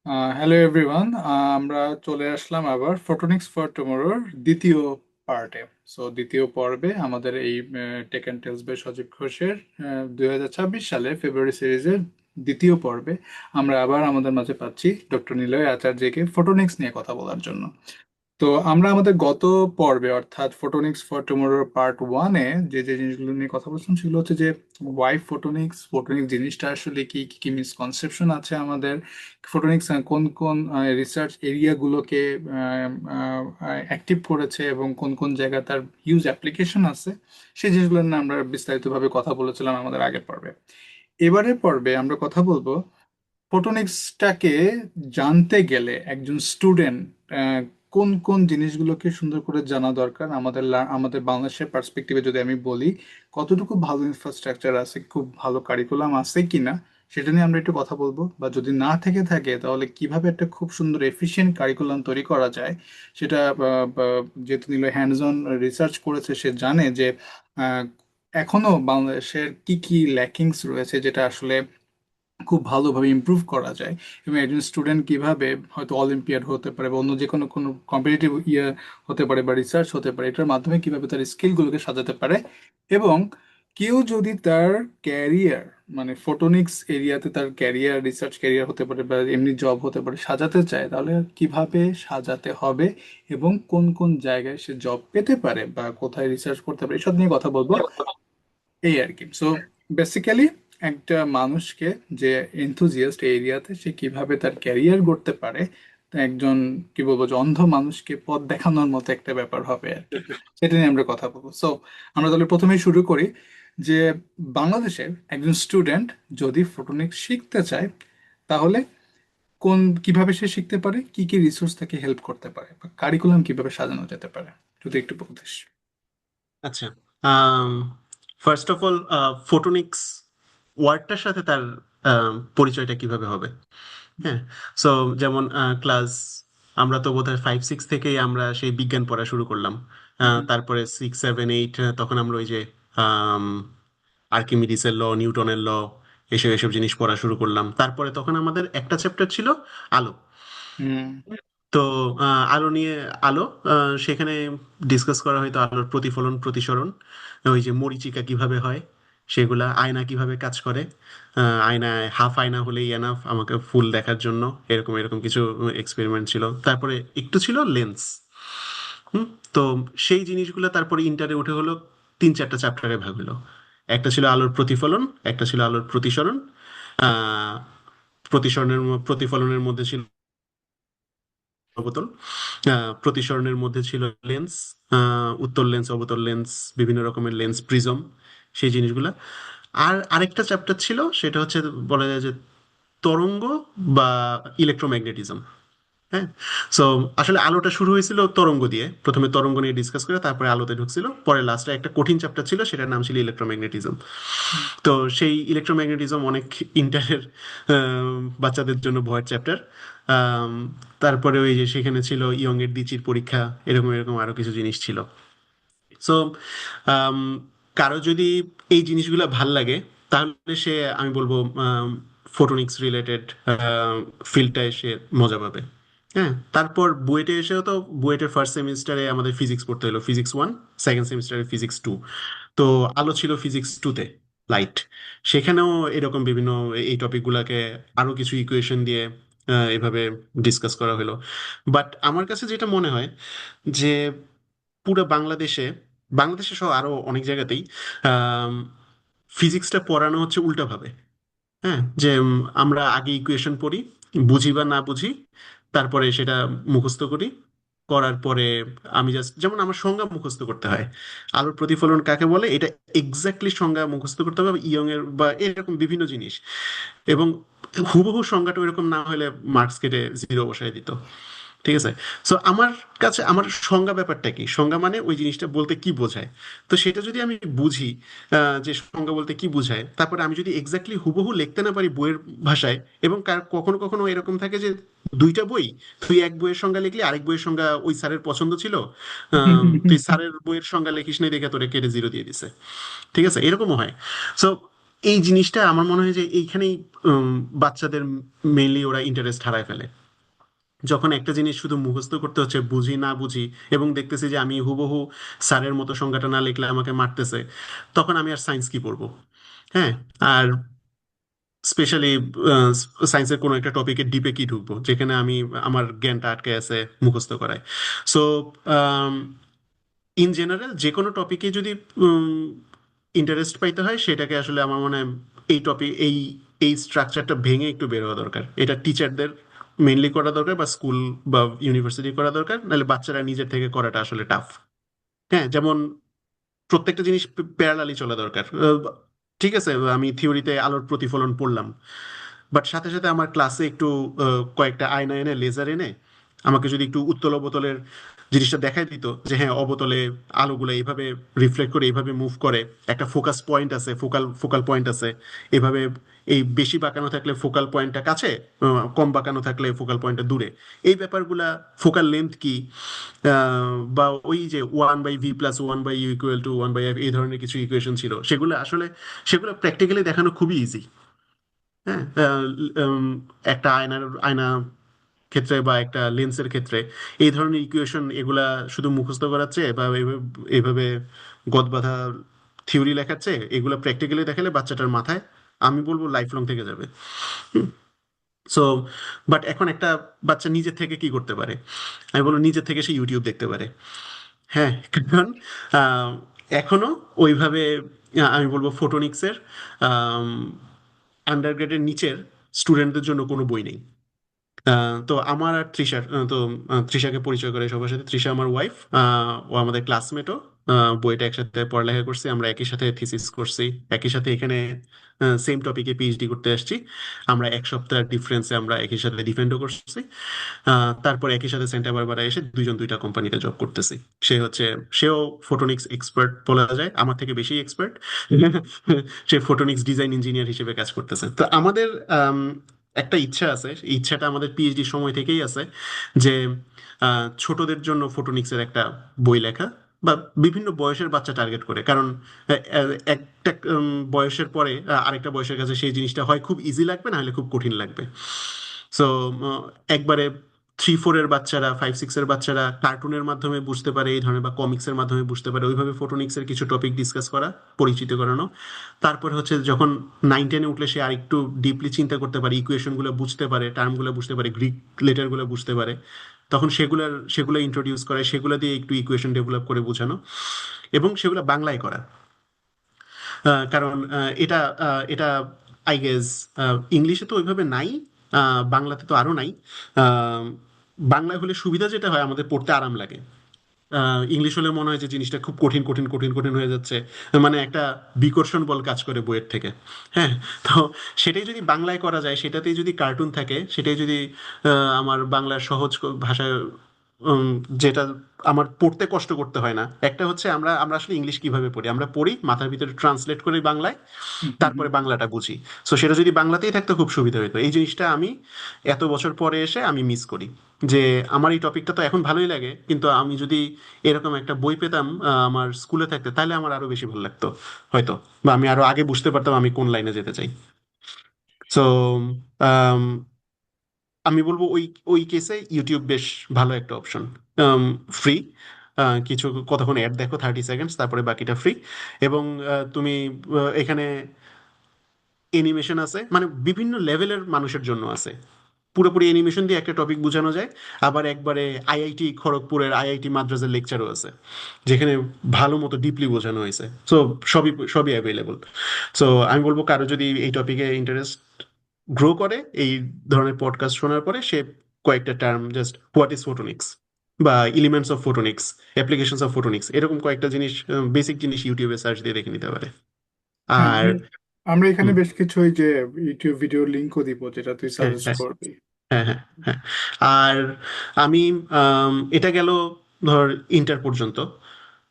Hello everyone, আমরা চলে আসলাম আবার ফটোনিক্স ফর টুমোরোর দ্বিতীয় পার্টে। সো দ্বিতীয় পর্বে আমাদের এই টেক অ্যান্ড টেলস বাই সজীব ঘোষের 2026 সালে ফেব্রুয়ারি সিরিজের দ্বিতীয় পর্বে আমরা আবার আমাদের মাঝে পাচ্ছি ডক্টর নিলয় আচার্যকে ফটোনিক্স নিয়ে কথা বলার জন্য। তো আমরা আমাদের গত পর্বে অর্থাৎ ফটোনিক্স ফর টুমোরোর পার্ট ওয়ানে যে যে জিনিসগুলো নিয়ে কথা বলছিলাম সেগুলো হচ্ছে যে ওয়াই ফটোনিক্স, ফটোনিক্স জিনিসটা আসলে কি কি কি মিসকনসেপশন আছে আমাদের, ফটোনিক্স কোন কোন রিসার্চ এরিয়াগুলোকে অ্যাক্টিভ করেছে এবং কোন কোন জায়গায় তার হিউজ অ্যাপ্লিকেশন আছে, সেই জিনিসগুলো নিয়ে আমরা বিস্তারিতভাবে কথা বলেছিলাম আমাদের আগের পর্বে। এবারের পর্বে আমরা কথা বলবো ফটোনিক্সটাকে জানতে গেলে একজন স্টুডেন্ট কোন কোন জিনিসগুলোকে সুন্দর করে জানা দরকার। আমাদের বাংলাদেশের পার্সপেক্টিভে যদি আমি বলি, কতটুকু ভালো ইনফ্রাস্ট্রাকচার আছে, খুব ভালো কারিকুলাম আছে কিনা, সেটা নিয়ে আমরা একটু কথা বলবো। বা যদি না থেকে থাকে তাহলে কিভাবে একটা খুব সুন্দর এফিশিয়েন্ট কারিকুলাম তৈরি করা যায় সেটা, যেহেতু নিল হ্যান্ডস অন রিসার্চ করেছে, সে জানে যে আহ, এখনো বাংলাদেশের কি কি ল্যাকিংস রয়েছে যেটা আসলে খুব ভালোভাবে ইমপ্রুভ করা যায়। এবং একজন স্টুডেন্ট কিভাবে হয়তো অলিম্পিয়াড হতে পারে বা অন্য যে কোনো কোনো কম্পিটিটিভ ইয়ে হতে পারে বা রিসার্চ হতে পারে, এটার মাধ্যমে কিভাবে তার স্কিলগুলোকে সাজাতে পারে। এবং কেউ যদি তার ক্যারিয়ার, মানে ফটোনিক্স এরিয়াতে তার ক্যারিয়ার, রিসার্চ ক্যারিয়ার হতে পারে বা এমনি জব হতে পারে, সাজাতে চায়, তাহলে কিভাবে সাজাতে হবে এবং কোন কোন জায়গায় সে জব পেতে পারে বা কোথায় রিসার্চ করতে পারে, এসব নিয়ে কথা বলবো। এই আর কি। সো বেসিক্যালি একটা মানুষকে, যে এনথুজিয়াস্ট এরিয়াতে, সে কিভাবে তার ক্যারিয়ার গড়তে পারে, তা একজন কি বলবো যে অন্ধ মানুষকে পথ দেখানোর মতো একটা ব্যাপার হবে আর কি। সেটা নিয়ে আমরা কথা বলবো। সো আমরা তাহলে প্রথমেই শুরু করি যে বাংলাদেশের একজন স্টুডেন্ট যদি ফটোনিক্স শিখতে চায় তাহলে কিভাবে সে শিখতে পারে, কি কি রিসোর্স তাকে হেল্প করতে পারে, বা কারিকুলাম কিভাবে সাজানো যেতে পারে, যদি একটু বলতিস। আচ্ছা। ফার্স্ট অফ অল, ফোটোনিক্স ওয়ার্ডটার সাথে তার পরিচয়টা কিভাবে হবে? হ্যাঁ। সো যেমন ক্লাস, আমরা তো বোধহয় 5-6 থেকেই আমরা সেই বিজ্ঞান পড়া শুরু করলাম। তারপরে 6-7-8 তখন আমরা ওই যে আর্কিমিডিসের ল, নিউটনের ল, এসব এসব জিনিস পড়া শুরু করলাম। তারপরে তখন আমাদের একটা চ্যাপ্টার ছিল আলো। হুম। তো আলো নিয়ে, আলো, সেখানে ডিসকাস করা হয়তো আলোর প্রতিফলন, প্রতিসরণ, ওই যে মরীচিকা কিভাবে হয়, সেগুলা, আয়না কিভাবে কাজ করে, আয়নায় হাফ আয়না হলেই এনাফ আমাকে ফুল দেখার জন্য, এরকম এরকম কিছু এক্সপেরিমেন্ট ছিল। তারপরে একটু ছিল লেন্স। হুম। তো সেই জিনিসগুলো তারপরে ইন্টারে উঠে হলো, 3-4টা চ্যাপ্টারে ভাগ হলো। একটা ছিল আলোর প্রতিফলন, একটা ছিল আলোর প্রতিসরণ, আহ প্রতিফলনের মধ্যে ছিল অবতল, প্রতিসরণের মধ্যে ছিল লেন্স, উত্তল লেন্স, অবতল লেন্স, বিভিন্ন রকমের লেন্স, প্রিজম, সেই জিনিসগুলা। আর আরেকটা চ্যাপ্টার ছিল, সেটা হচ্ছে বলা যায় যে তরঙ্গ বা ইলেকট্রোম্যাগনেটিজম। হ্যাঁ। সো আসলে আলোটা শুরু হয়েছিল তরঙ্গ দিয়ে, প্রথমে তরঙ্গ নিয়ে ডিসকাস করে তারপরে আলোতে ঢুকছিল, পরে লাস্টে একটা কঠিন চ্যাপ্টার ছিল, সেটার নাম ছিল ইলেকট্রোম্যাগনেটিজম। তো সেই ইলেকট্রোম্যাগনেটিজম অনেক ইন্টারের বাচ্চাদের জন্য ভয়ের চ্যাপ্টার। তারপরে ওই যে সেখানে ছিল ইয়ং এর দিচির পরীক্ষা, এরকম এরকম আরো কিছু জিনিস ছিল। সো কারো যদি এই জিনিসগুলো ভাল লাগে, তাহলে সে, আমি বলবো, ফটোনিক্স রিলেটেড ফিল্ডটায় সে মজা পাবে। হ্যাঁ। তারপর বুয়েটে এসেও তো, বুয়েটের ফার্স্ট সেমিস্টারে আমাদের ফিজিক্স পড়তে হলো, ফিজিক্স 1, সেকেন্ড সেমিস্টারে ফিজিক্স 2। তো আলো ছিল ফিজিক্স 2-তে, লাইট। সেখানেও এরকম বিভিন্ন এই টপিকগুলোকে আরো কিছু ইকুয়েশন দিয়ে এভাবে ডিসকাস করা হলো। বাট আমার কাছে যেটা মনে হয় যে পুরো বাংলাদেশে, বাংলাদেশে সহ আরো অনেক জায়গাতেই ফিজিক্সটা পড়ানো হচ্ছে উল্টাভাবে। হ্যাঁ। যে আমরা আগে ইকুয়েশন পড়ি, বুঝি বা না বুঝি, তারপরে সেটা মুখস্থ করি, করার পরে আমি জাস্ট, যেমন আমার সংজ্ঞা মুখস্থ করতে হয়, আলোর প্রতিফলন কাকে বলে এটা এক্স্যাক্টলি সংজ্ঞা মুখস্থ করতে হবে, ইয়ং এর বা এরকম বিভিন্ন জিনিস। এবং হুবহু সংজ্ঞাটা এরকম না হলে মার্কস কেটে 0 বসায় দিত। ঠিক আছে। সো আমার কাছে আমার সংজ্ঞা ব্যাপারটা কি, সংজ্ঞা মানে ওই জিনিসটা বলতে কি বোঝায়। তো সেটা যদি আমি বুঝি, যে সংজ্ঞা বলতে কি বোঝায়, তারপরে আমি যদি এক্স্যাক্টলি হুবহু লিখতে না পারি বইয়ের ভাষায়, এবং কখনো কখনো এরকম থাকে যে দুইটা বই, তুই এক বইয়ের সংজ্ঞা লিখলি, আরেক বইয়ের সংজ্ঞা ওই স্যারের পছন্দ ছিল, তুই স্যারের বইয়ের সংজ্ঞা লিখিস নাই দেখে তোরে কেটে 0 দিয়ে দিছে। ঠিক আছে, এরকমও হয়। সো এই জিনিসটা আমার মনে হয় যে এইখানেই উম, বাচ্চাদের মেইনলি ওরা ইন্টারেস্ট হারায় ফেলে। যখন একটা জিনিস শুধু মুখস্থ করতে হচ্ছে, বুঝি না বুঝি, এবং দেখতেছি যে আমি হুবহু স্যারের মতো সংজ্ঞাটা না লিখলে আমাকে মারতেছে, তখন আমি আর সায়েন্স কি পড়বো? হ্যাঁ। আর স্পেশালি সায়েন্সের কোনো একটা টপিকে ডিপে কি ঢুকবো যেখানে আমি আমার জ্ঞানটা আটকে আছে মুখস্থ করায়। সো ইন জেনারেল যে কোনো টপিকে যদি ইন্টারেস্ট পাইতে হয়, সেটাকে আসলে আমার মনে হয় এই টপিক এই স্ট্রাকচারটা ভেঙে একটু বের হওয়া দরকার। এটা টিচারদের মেইনলি করা দরকার, বা স্কুল বা ইউনিভার্সিটি করা দরকার, নাহলে বাচ্চারা নিজের থেকে করাটা আসলে টাফ। হ্যাঁ, যেমন প্রত্যেকটা জিনিস প্যারালালি চলা দরকার। ঠিক আছে, আমি থিওরিতে আলোর প্রতিফলন পড়লাম, বাট সাথে সাথে আমার ক্লাসে একটু কয়েকটা আয়না এনে, লেজার এনে আমাকে যদি একটু উত্তল অবতলের জিনিসটা দেখাই দিত, যে হ্যাঁ অবতলে আলোগুলো এইভাবে রিফ্লেক্ট করে, এইভাবে মুভ করে, একটা ফোকাস পয়েন্ট আছে, ফোকাল ফোকাল পয়েন্ট আছে, এভাবে এই বেশি বাঁকানো থাকলে ফোকাল পয়েন্টটা কাছে, কম বাঁকানো থাকলে ফোকাল পয়েন্টটা দূরে, এই ব্যাপারগুলা, ফোকাল লেন্থ কি, বা ওই যে 1/v+1/u=1/f, এই ধরনের কিছু ইকুয়েশন ছিল, সেগুলো আসলে সেগুলো প্র্যাকটিক্যালি দেখানো খুবই ইজি। হ্যাঁ, একটা আয়না ক্ষেত্রে বা একটা লেন্সের ক্ষেত্রে এই ধরনের ইকুয়েশন, এগুলা শুধু মুখস্থ করাচ্ছে বা এইভাবে গদবাঁধা থিওরি লেখাচ্ছে, এগুলা প্র্যাকটিক্যালি দেখালে বাচ্চাটার মাথায়, আমি বলবো লাইফ লং থেকে যাবে। সো বাট এখন একটা বাচ্চা নিজের থেকে কি করতে পারে? আমি বলবো নিজের থেকে সে ইউটিউব দেখতে পারে। হ্যাঁ, কারণ আহ, এখনো ওইভাবে আমি বলবো ফোটোনিক্সের আন্ডারগ্রেডের নিচের স্টুডেন্টদের জন্য কোনো বই নেই। তো আমার আর তৃষার, তৃষাকে পরিচয় করে সবার সাথে, তৃষা আমার ওয়াইফ, ও আমাদের ক্লাসমেটও, বইটা একসাথে পড়ালেখা করছি, আমরা একই সাথে থিসিস করছি, একই সাথে এখানে সেম টপিকে পিএইচডি করতে আসছি। আমরা এক সপ্তাহ ডিফারেন্সে আমরা একই সাথে ডিফেন্ডও করছি। তারপর একই সাথে সেন্টা বারবারা এসে দুইজন দুইটা কোম্পানিতে জব করতেছি। সে হচ্ছে, সেও ফোটোনিক্স এক্সপার্ট বলা যায়, আমার থেকে বেশি এক্সপার্ট। সে ফোটোনিক্স ডিজাইন ইঞ্জিনিয়ার হিসেবে কাজ করতেছে। তো আমাদের একটা ইচ্ছা আছে, এই ইচ্ছাটা আমাদের পিএইচডি সময় থেকেই আছে, যে ছোটদের জন্য ফোটোনিক্সের একটা বই লেখা, বা বিভিন্ন বয়সের বাচ্চা টার্গেট করে। কারণ একটা বয়সের পরে আরেকটা বয়সের কাছে সেই জিনিসটা হয় খুব ইজি লাগবে, না হলে খুব কঠিন লাগবে। সো একবারে 3-4 এর বাচ্চারা, 5-6 এর বাচ্চারা কার্টুনের মাধ্যমে বুঝতে পারে এই ধরনের, বা কমিক্সের মাধ্যমে বুঝতে পারে, ওইভাবে ফোটোনিক্সের কিছু টপিক ডিসকাস করা, পরিচিত করানো। তারপর হচ্ছে যখন 9-10-এ উঠলে সে আরেকটু ডিপলি চিন্তা করতে পারে, ইকুয়েশনগুলো বুঝতে পারে, টার্মগুলো বুঝতে পারে, গ্রিক লেটারগুলো বুঝতে পারে, তখন সেগুলো ইন্ট্রোডিউস করে, সেগুলো দিয়ে একটু ইকুয়েশন ডেভেলপ করে বোঝানো, এবং সেগুলো বাংলায় করা। কারণ এটা আই গেস ইংলিশে তো ওইভাবে নাই, বাংলাতে তো আরো নাই। আহ, বাংলায় হলে সুবিধা যেটা হয়, আমাদের পড়তে আরাম লাগে। ইংলিশ হলে মনে হয় যে জিনিসটা খুব কঠিন কঠিন কঠিন কঠিন হয়ে যাচ্ছে, মানে একটা বিকর্ষণ বল কাজ করে বইয়ের থেকে। হ্যাঁ। তো সেটাই যদি বাংলায় করা যায়, সেটাতেই যদি কার্টুন থাকে, সেটাই যদি আমার বাংলার সহজ ভাষায়, উম, যেটা আমার পড়তে কষ্ট করতে হয় না। একটা হচ্ছে আমরা আমরা আসলে ইংলিশ কিভাবে পড়ি, আমরা পড়ি মাথার ভিতরে ট্রান্সলেট করি বাংলায়, হুম, হুম, হুম। তারপরে বাংলাটা বুঝি। সো সেটা যদি বাংলাতেই থাকতো খুব সুবিধা হতো। এই জিনিসটা আমি এত বছর পরে এসে আমি মিস করি, যে আমার এই টপিকটা তো এখন ভালোই লাগে, কিন্তু আমি যদি এরকম একটা বই পেতাম আমার স্কুলে থাকতে, তাহলে আমার আরো বেশি ভালো লাগতো হয়তো, বা আমি আরো আগে বুঝতে পারতাম আমি কোন লাইনে যেতে চাই। সো আমি বলবো ওই ওই কেসে ইউটিউব বেশ ভালো একটা অপশন। ফ্রি, কিছু কতক্ষণ অ্যাড দেখো, 30 সেকেন্ডস, তারপরে বাকিটা ফ্রি। এবং তুমি এখানে অ্যানিমেশন আছে, মানে বিভিন্ন লেভেলের মানুষের জন্য আছে। পুরোপুরি অ্যানিমেশন দিয়ে একটা টপিক বোঝানো যায়। আবার একবারে আইআইটি খড়গপুরের, আইআইটি মাদ্রাজের লেকচারও আছে, যেখানে ভালো মতো ডিপলি বোঝানো হয়েছে। সো সবই সবই অ্যাভেলেবল। সো আমি বলবো কারো যদি এই টপিকে ইন্টারেস্ট গ্রো করে, এই ধরনের পডকাস্ট শোনার পরে সে কয়েকটা term, just what is photonics, বা elements of photonics, applications of photonics, এরকম কয়েকটা জিনিস, বেসিক জিনিস ইউটিউবে সার্চ দিয়ে দেখে নিতে পারে। হ্যাঁ, আর আমরা এখানে হুম, বেশ কিছু ওই যে ইউটিউব ভিডিও লিঙ্কও দিব, যেটা তুই হ্যাঁ সাজেস্ট হ্যাঁ করবি। হ্যাঁ হ্যাঁ হ্যাঁ। আর আমি এটা গেল ধর ইন্টার পর্যন্ত।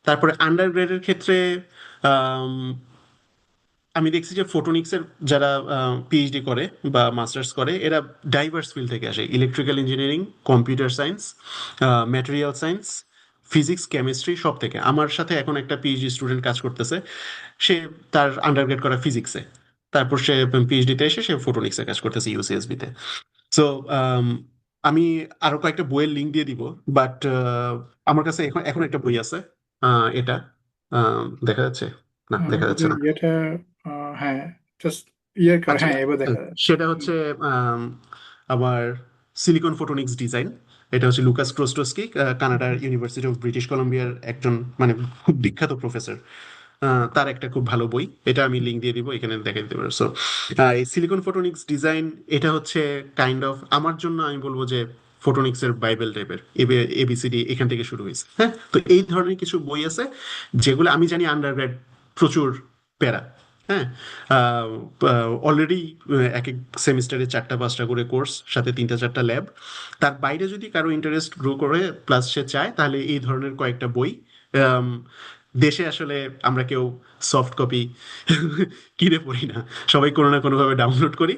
তারপরে আন্ডার গ্রেডের ক্ষেত্রে আম, আমি দেখছি যে ফোটোনিক্সের যারা পিএইচডি করে বা মাস্টার্স করে, এরা ডাইভার্স ফিল্ড থেকে আসে: electrical engineering, computer science, material science, physics, chemistry, সব থেকে। আমার সাথে এখন একটা পিএইচডি স্টুডেন্ট কাজ করতেছে, সে তার আন্ডারগ্রেড করা ফিজিক্সে। তারপর সে পিএইচডিতে এসে সে ফোটোনিক্সে কাজ করতেছে ইউসিএসবি তে। সো আমি আরো কয়েকটা বইয়ের লিঙ্ক দিয়ে দিব, বাট আমার কাছে এখন এখন একটা বই আছে, এটা দেখা যাচ্ছে, না দেখা যাচ্ছে যদি না। ইয়েটা হ্যাঁ, জাস্ট ইয়ে করে, আচ্ছা, হ্যাঁ এবার দেখা যাচ্ছে। সেটা হচ্ছে আম, আমার সিলিকন ফোটোনিক্স ডিজাইন। এটা হচ্ছে লুকাস ক্রোস্টোস্কি, কানাডার ইউনিভার্সিটি অফ ব্রিটিশ কলাম্বিয়ার একজন মানে খুব বিখ্যাত প্রফেসর। তার একটা খুব ভালো বই, এটা আমি লিঙ্ক দিয়ে দিব, এখানে দেখা দিতে পারো। সো এই সিলিকন ফোটোনিক্স ডিজাইন, এটা হচ্ছে কাইন্ড অফ আমার জন্য আমি বলবো যে ফোটোনিক্স এর বাইবেল টাইপের, এবিসিডি এখান থেকে শুরু হয়েছে। হ্যাঁ, তো এই ধরনের কিছু বই আছে যেগুলো আমি জানি আন্ডারগ্রেড প্রচুর প্যারা। হ্যাঁ, অলরেডি এক এক সেমিস্টারে 4টা 5টা করে কোর্স, সাথে 3টা 4টা ল্যাব। তার বাইরে যদি কারো ইন্টারেস্ট গ্রো করে প্লাস সে চায়, তাহলে এই ধরনের কয়েকটা বই। আম, দেশে আসলে আমরা কেউ সফট কপি কিনে পড়ি না, সবাই কোনো না কোনোভাবে ডাউনলোড করি,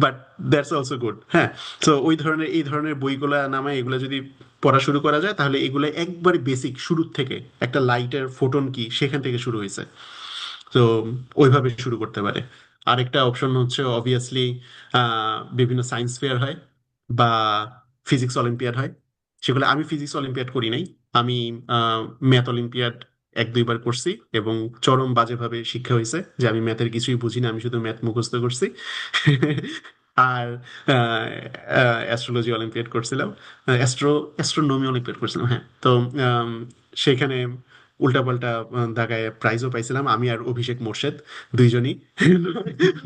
বাট দ্যাটস অলসো গুড। হ্যাঁ, তো ওই ধরনের এই ধরনের বইগুলা নামে এগুলো যদি পড়া শুরু করা যায়, তাহলে এগুলো একবারে বেসিক শুরুর থেকে, একটা লাইটের ফোটন কি সেখান থেকে শুরু হয়েছে। তো ওইভাবে শুরু করতে পারে। আরেকটা অপশন হচ্ছে অবভিয়াসলি বিভিন্ন সায়েন্স ফেয়ার হয় বা ফিজিক্স অলিম্পিয়াড হয়। সেগুলো আমি ফিজিক্স অলিম্পিয়াড করি নাই, আমি ম্যাথ অলিম্পিয়াড 1 2বার করছি, এবং চরম বাজেভাবে শিক্ষা হয়েছে যে আমি ম্যাথের কিছুই বুঝি না, আমি শুধু ম্যাথ মুখস্থ করছি। আর অ্যাস্ট্রোলজি অলিম্পিয়াড করছিলাম, অ্যাস্ট্রোনমি অলিম্পিয়াড করছিলাম। হ্যাঁ, তো আম, সেখানে উল্টাপাল্টা দাগায় প্রাইজও পাইছিলাম আমি আর অভিষেক মোর্শেদ দুইজনই,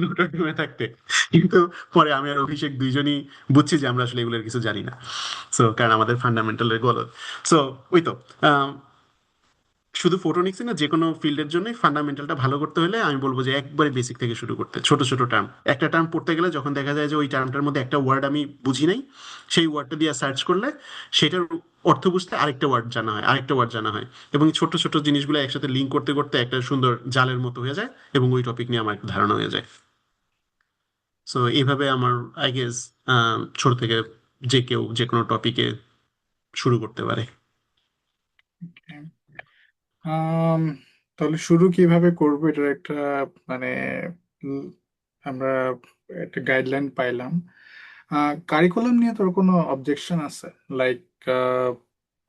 নোটে থাকতে। কিন্তু পরে আমি আর অভিষেক দুইজনই বুঝছি যে আমরা আসলে এগুলোর কিছু জানি না। সো কারণ আমাদের ফান্ডামেন্টালের গলত। সো ওই তো, আম, শুধু ফোটোনিক্সই না, যে কোনো ফিল্ডের জন্য ফান্ডামেন্টালটা ভালো করতে হলে আমি বলবো যে একবারে বেসিক থেকে শুরু করতে। ছোট ছোট টার্ম, একটা টার্ম পড়তে গেলে যখন দেখা যায় যে ওই টার্মটার মধ্যে একটা ওয়ার্ড আমি বুঝি নাই, সেই ওয়ার্ডটা দিয়ে সার্চ করলে সেটার অর্থ বুঝতে আরেকটা ওয়ার্ড জানা হয়, আরেকটা ওয়ার্ড জানা হয়, এবং এই ছোট ছোট জিনিসগুলো একসাথে লিঙ্ক করতে করতে একটা সুন্দর জালের মতো হয়ে যায়, এবং ওই টপিক নিয়ে আমার একটা ধারণা হয়ে যায়। সো এইভাবে আমার আই গেস ছোট থেকে যে কেউ যে কোনো টপিকে শুরু করতে পারে। আম, তাহলে শুরু কিভাবে করবো এটার একটা মানে উম, আমরা একটা গাইডলাইন পাইলাম। কারিকুলাম নিয়ে তোর কোনো অবজেকশন আছে? লাইক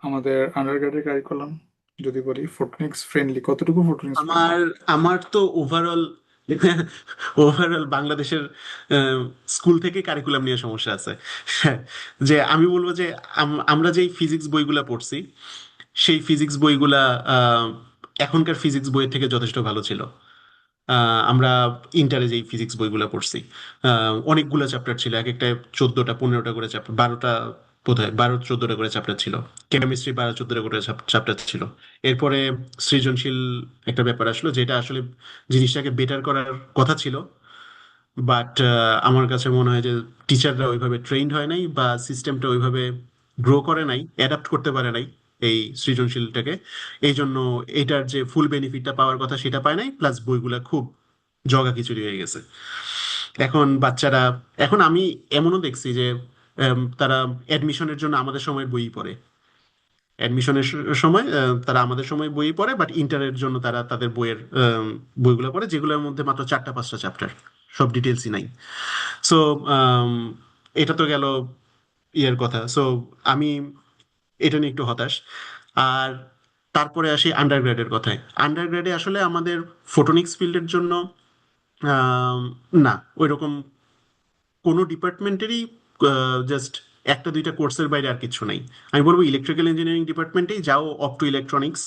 আমাদের আন্ডারগ্রেডের কারিকুলাম যদি বলি, ফোটনিক্স ফ্রেন্ডলি, কতটুকু ফোটনিক্স ফ্রেন্ডলি? আমার আমার তো ওভারঅল ওভারঅল বাংলাদেশের স্কুল থেকে কারিকুলাম নিয়ে সমস্যা আছে। হ্যাঁ, যে আমি বলবো যে আমরা যেই ফিজিক্স বইগুলা পড়ছি, সেই ফিজিক্স বইগুলা আহ, এখনকার ফিজিক্স বইয়ের থেকে যথেষ্ট ভালো ছিল। আমরা ইন্টারে যেই ফিজিক্স বইগুলো পড়ছি, অনেকগুলো চ্যাপ্টার ছিল, এক একটা 14টা 15টা করে চ্যাপ্টার, 12টা বোধহয়, 12 14টা করে চ্যাপ্টার ছিল। কেমিস্ট্রি 12 14টা করে চ্যাপ্টার ছিল। এরপরে সৃজনশীল একটা ব্যাপার আসলো, যেটা আসলে জিনিসটাকে বেটার করার কথা ছিল, বাট আমার কাছে মনে হয় যে টিচাররা ওইভাবে ট্রেইনড হয় নাই, বা সিস্টেমটা ওইভাবে গ্রো করে নাই, অ্যাডাপ্ট করতে পারে নাই এই সৃজনশীলটাকে। এই জন্য এটার যে ফুল বেনিফিটটা পাওয়ার কথা সেটা পায় নাই, প্লাস বইগুলা খুব জগা খিচুড়ি হয়ে গেছে। এখন বাচ্চারা, এখন আমি এমনও দেখছি যে তারা অ্যাডমিশনের জন্য আমাদের সময়ের বই পড়ে, অ্যাডমিশনের সময় তারা আমাদের সময় বই পড়ে, বাট ইন্টারের জন্য তারা তাদের বইয়ের বইগুলো পড়ে, যেগুলোর মধ্যে মাত্র 4টা 5টা চ্যাপ্টার, সব ডিটেলসই নাই। সো এটা তো গেল ইয়ের কথা। সো আমি এটা নিয়ে একটু হতাশ। আর তারপরে আসি আন্ডারগ্রেডের কথায়। আন্ডারগ্রেডে আসলে আমাদের ফোটোনিক্স ফিল্ডের জন্য আম, না ওইরকম কোনো ডিপার্টমেন্টেরই জাস্ট 1টা 2টা কোর্সের বাইরে আর কিছু নাই। আমি বলবো ইলেকট্রিক্যাল ইঞ্জিনিয়ারিং ডিপার্টমেন্টেই যাও, অপ টু ইলেকট্রনিক্স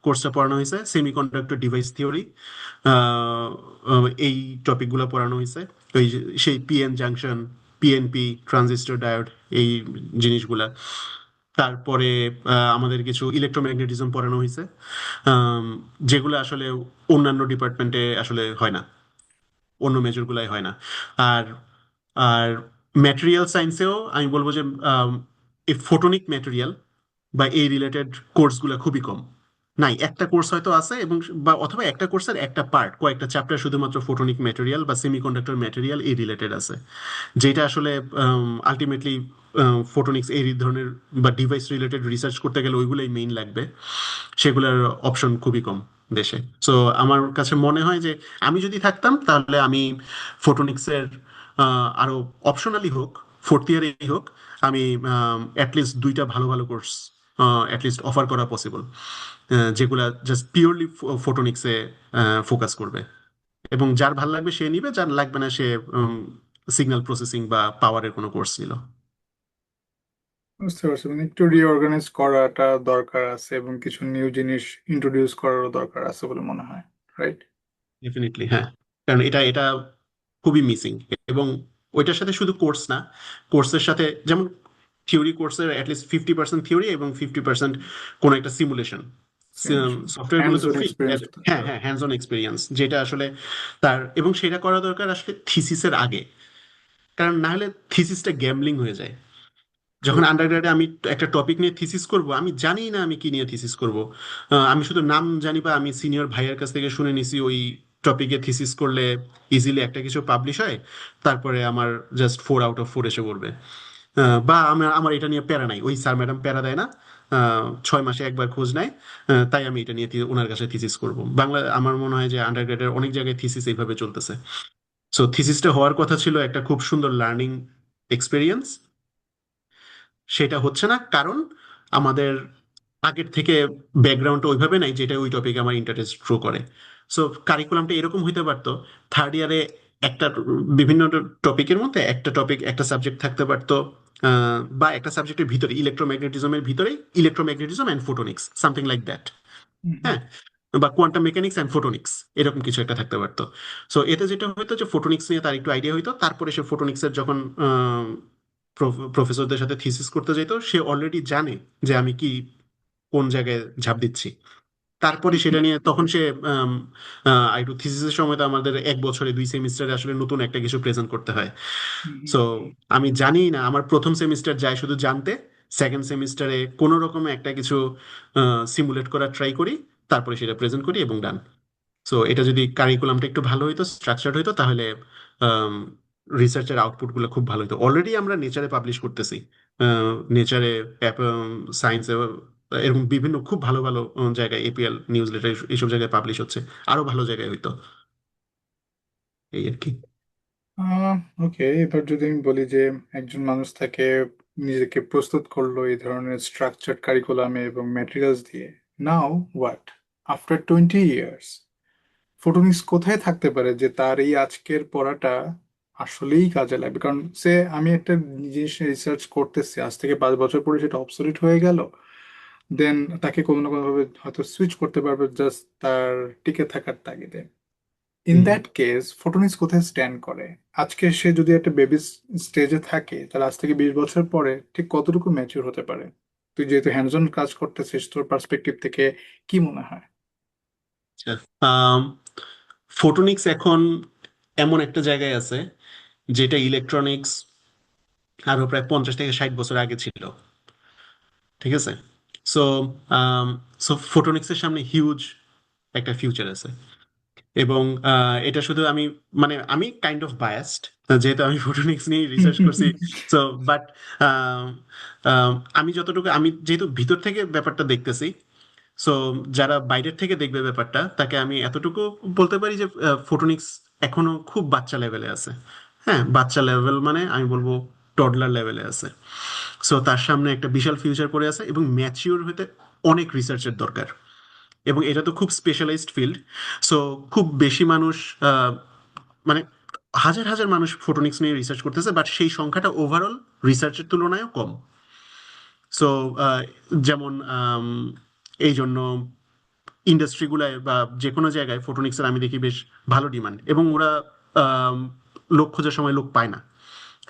কোর্সটা পড়ানো হয়েছে, সেমিকন্ডাক্টর ডিভাইস থিওরি, এই টপিকগুলো পড়ানো হয়েছে। ওই সেই PN junction, PNP, transistor diode, এই জিনিসগুলা। তারপরে আমাদের কিছু ইলেকট্রোম্যাগনেটিজম পড়ানো হয়েছে, আম, যেগুলো আসলে অন্যান্য ডিপার্টমেন্টে আসলে হয় না, অন্য মেজরগুলাই হয় না। আর আর ম্যাটেরিয়াল সায়েন্সেও আমি বলবো যে এই ফোটনিক ম্যাটেরিয়াল বা এই রিলেটেড কোর্সগুলো খুবই কম। নাই, একটা কোর্স হয়তো আছে, এবং বা অথবা একটা কোর্সের একটা পার্ট, কয়েকটা চ্যাপ্টার শুধুমাত্র ফোটনিক ম্যাটেরিয়াল বা সেমিকন্ডাক্টর ম্যাটেরিয়াল এই রিলেটেড আছে, যেটা আসলে আলটিমেটলি ফোটনিক্স এই ধরনের বা ডিভাইস রিলেটেড রিসার্চ করতে গেলে ওইগুলোই মেইন লাগবে, সেগুলোর অপশন খুবই কম। দেশে। সো আমার কাছে মনে হয় যে আমি যদি থাকতাম তাহলে আমি ফোটোনিক্সের আরো অপশনালি হোক, ফোর্থ ইয়ারেই হোক, আমি অ্যাটলিস্ট দুইটা ভালো ভালো কোর্স অ্যাটলিস্ট অফার করা পসিবল, যেগুলা জাস্ট পিওরলি ফোটোনিক্সে ফোকাস করবে। এবং যার ভাল লাগবে সে নিবে, যার লাগবে না সে সিগন্যাল প্রসেসিং বা পাওয়ারের কোনো কোর্স নিল। বুঝতে পারছি, মানে একটু রিঅর্গানাইজ করাটা দরকার আছে এবং কিছু নিউ জিনিস ইন্ট্রোডিউস করারও দরকার আছে বলে মনে হয়, রাইট? ডেফিনেটলি হ্যাঁ, কারণ এটা এটা খুবই মিসিং। এবং ওইটার সাথে শুধু কোর্স না, কোর্সের সাথে যেমন থিওরি কোর্সের অ্যাটলিস্ট 50% থিওরি এবং 50% কোনো একটা সিমুলেশন। সফটওয়্যারগুলো হ্যান্ডস তো অন ফ্রি। এক্সপিরিয়েন্স থাকতে হ্যাঁ হবে। হ্যাঁ, হ্যান্ডস অন এক্সপিরিয়েন্স যেটা আসলে তার, এবং সেটা করা দরকার আসলে থিসিসের আগে। কারণ না হলে থিসিসটা গ্যাম্বলিং হয়ে যায়। ট্রু। যখন আন্ডারগ্রেডে আমি একটা টপিক নিয়ে থিসিস করব, আমি জানি না আমি কি নিয়ে থিসিস করব। আমি শুধু নাম জানি বা আমি সিনিয়র ভাইয়ের কাছ থেকে শুনে নিছি ওই টপিকে থিসিস করলে ইজিলি একটা কিছু পাবলিশ হয়, তারপরে আমার জাস্ট 4 আউট অফ 4 এসে পড়বে। বা আমার আমার এটা নিয়ে প্যারা নাই, ওই স্যার ম্যাডাম প্যারা দেয় না, 6 মাসে একবার খোঁজ নেয়, তাই আমি এটা নিয়ে ওনার কাছে থিসিস করব। বাংলা আমার মনে হয় যে আন্ডারগ্রেডের অনেক জায়গায় থিসিস এইভাবে চলতেছে। সো থিসিসটা হওয়ার কথা ছিল একটা খুব সুন্দর লার্নিং এক্সপিরিয়েন্স, সেটা হচ্ছে না কারণ আমাদের আগের থেকে ব্যাকগ্রাউন্ডটা ওইভাবে নাই যেটা ওই টপিকে আমার ইন্টারেস্ট শো করে। সো কারিকুলামটা এরকম হইতে পারতো, থার্ড ইয়ারে একটা বিভিন্ন টপিকের মধ্যে একটা টপিক একটা সাবজেক্ট থাকতে পারতো, বা একটা সাবজেক্টের ভিতরে ইলেকট্রোম্যাগনেটিজমের ভিতরে electromagnetism and photonics, something like that. হ্যাঁ, বা কোয়ান্টাম মেকানিক্স অ্যান্ড ফোটোনিক্স, এরকম কিছু একটা থাকতে পারতো। সো এতে যেটা হতো যে ফোটোনিক্স নিয়ে তার একটু আইডিয়া হইতো, তারপরে সে ফোটোনিক্সের যখন প্রফেসরদের সাথে থিসিস করতে যেত, সে অলরেডি জানে যে আমি কি কোন জায়গায় ঝাঁপ দিচ্ছি। তারপরে সেটা নিয়ে তখন সে একটু থিসিসের সময় তো আমাদের 1 বছরে 2 সেমিস্টারে আসলে নতুন একটা কিছু প্রেজেন্ট করতে হয়। সো আমি জানি না, আমার প্রথম সেমিস্টার যায় শুধু জানতে, সেকেন্ড সেমিস্টারে কোনো রকমে একটা কিছু সিমুলেট করার ট্রাই করি, তারপরে সেটা প্রেজেন্ট করি এবং ডান। সো এটা যদি কারিকুলামটা একটু ভালো হইতো, স্ট্রাকচার্ড হইতো, তাহলে রিসার্চের আউটপুটগুলো খুব ভালো হতো। অলরেডি আমরা নেচারে পাবলিশ করতেছি, নেচারে, সায়েন্সে, এরকম বিভিন্ন খুব ভালো ভালো জায়গায়, এপিএল নিউজ লেটার এইসব জায়গায় পাবলিশ হচ্ছে। আরো ভালো জায়গায় হইতো, এই আর কি। ওকে, এবার যদি আমি বলি যে একজন মানুষ তাকে নিজেকে প্রস্তুত করলো এই ধরনের স্ট্রাকচার্ড কারিকুলামে এবং ম্যাটেরিয়ালস দিয়ে, now what after 20 years photonics কোথায় থাকতে পারে যে তার এই আজকের পড়াটা আসলেই কাজে লাগবে? কারণ সে, আমি একটা জিনিস রিসার্চ করতেছি আজ থেকে 5 বছর পরে সেটা অবসলিট হয়ে গেল, দেন তাকে কোনো না কোনোভাবে হয়তো সুইচ করতে পারবে জাস্ট তার টিকে থাকার তাগিদে। In hmm. That case photonics কোথায় স্ট্যান্ড করে? আজকে সে যদি একটা বেবি স্টেজে থাকে, তাহলে আজ থেকে 20 বছর পরে ঠিক কতটুকু ম্যাচিওর হতে পারে? তুই যেহেতু হ্যান্ডস অন কাজ করতেছিস, তোর পার্সপেক্টিভ থেকে কি মনে হয়? আচ্ছা, ফোটোনিক্স এখন এমন একটা জায়গায় আছে যেটা ইলেকট্রনিক্স আরো প্রায় 50 থেকে 60 বছর আগে ছিল। ঠিক আছে? সো সো ফোটোনিক্সের সামনে হিউজ একটা ফিউচার আছে। এবং এটা শুধু আমি, মানে আমি কাইন্ড অফ বায়াসড, যেহেতু আমি ফোটোনিক্স নিয়ে রিসার্চ করছি। সো বাট আমি যতটুকু, আমি যেহেতু ভিতর থেকে ব্যাপারটা দেখতেছি, সো যারা বাইরের থেকে দেখবে ব্যাপারটা, তাকে আমি এতটুকু বলতে পারি যে ফোটোনিক্স এখনো খুব বাচ্চা লেভেলে আছে। হ্যাঁ, বাচ্চা লেভেল মানে আমি বলবো টডলার লেভেলে আছে। সো তার সামনে একটা বিশাল ফিউচার পড়ে আছে এবং ম্যাচিওর হতে অনেক রিসার্চের দরকার। এবং এটা তো খুব স্পেশালাইজড ফিল্ড। সো খুব বেশি মানুষ, আহ, মানে হাজার হাজার মানুষ ফোটোনিক্স নিয়ে রিসার্চ করতেছে, বাট সেই সংখ্যাটা ওভারঅল রিসার্চের তুলনায়ও কম। সো যেমন এই জন্য ইন্ডাস্ট্রিগুলায় বা যে কোনো জায়গায় ফোটোনিক্সের আমি দেখি বেশ ভালো ডিমান্ড, এবং ওরা আম, লোক খোঁজার সময় লোক পায় না।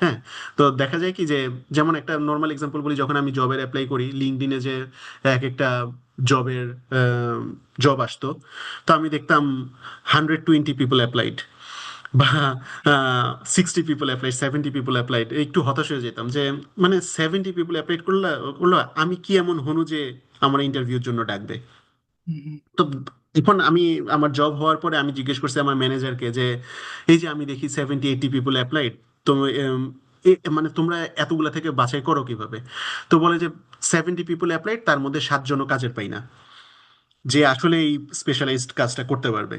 হ্যাঁ, তো দেখা যায় কি যে, যেমন একটা নর্মাল এক্সাম্পল বলি, যখন আমি জবের অ্যাপ্লাই করি লিঙ্কডইনে, যে এক একটা জবের জব আসতো, তো আমি দেখতাম 120 পিপল অ্যাপ্লাইড, বা 60 পিপল অ্যাপ্লাইড, 70 পিপল অ্যাপ্লাইড। একটু হতাশ হয়ে যেতাম যে মানে 70 পিপল অ্যাপ্লাইড করলে করলো আমি কি এমন হনু যে আমার ইন্টারভিউর জন্য ডাকবে। তো এখন আমি, আমার জব হওয়ার পরে আমি জিজ্ঞেস করছি আমার ম্যানেজারকে যে এই যে আমি দেখি 70-80 পিপল অ্যাপ্লাইড, তো উম, মানে তোমরা এতগুলা থেকে বাছাই করো কিভাবে? তো বলে যে 70 পিপল অ্যাপ্লাইড, তার মধ্যে 7 জনও কাজের পাই না। যে আসলে এই স্পেশালাইজড কাজটা করতে পারবে।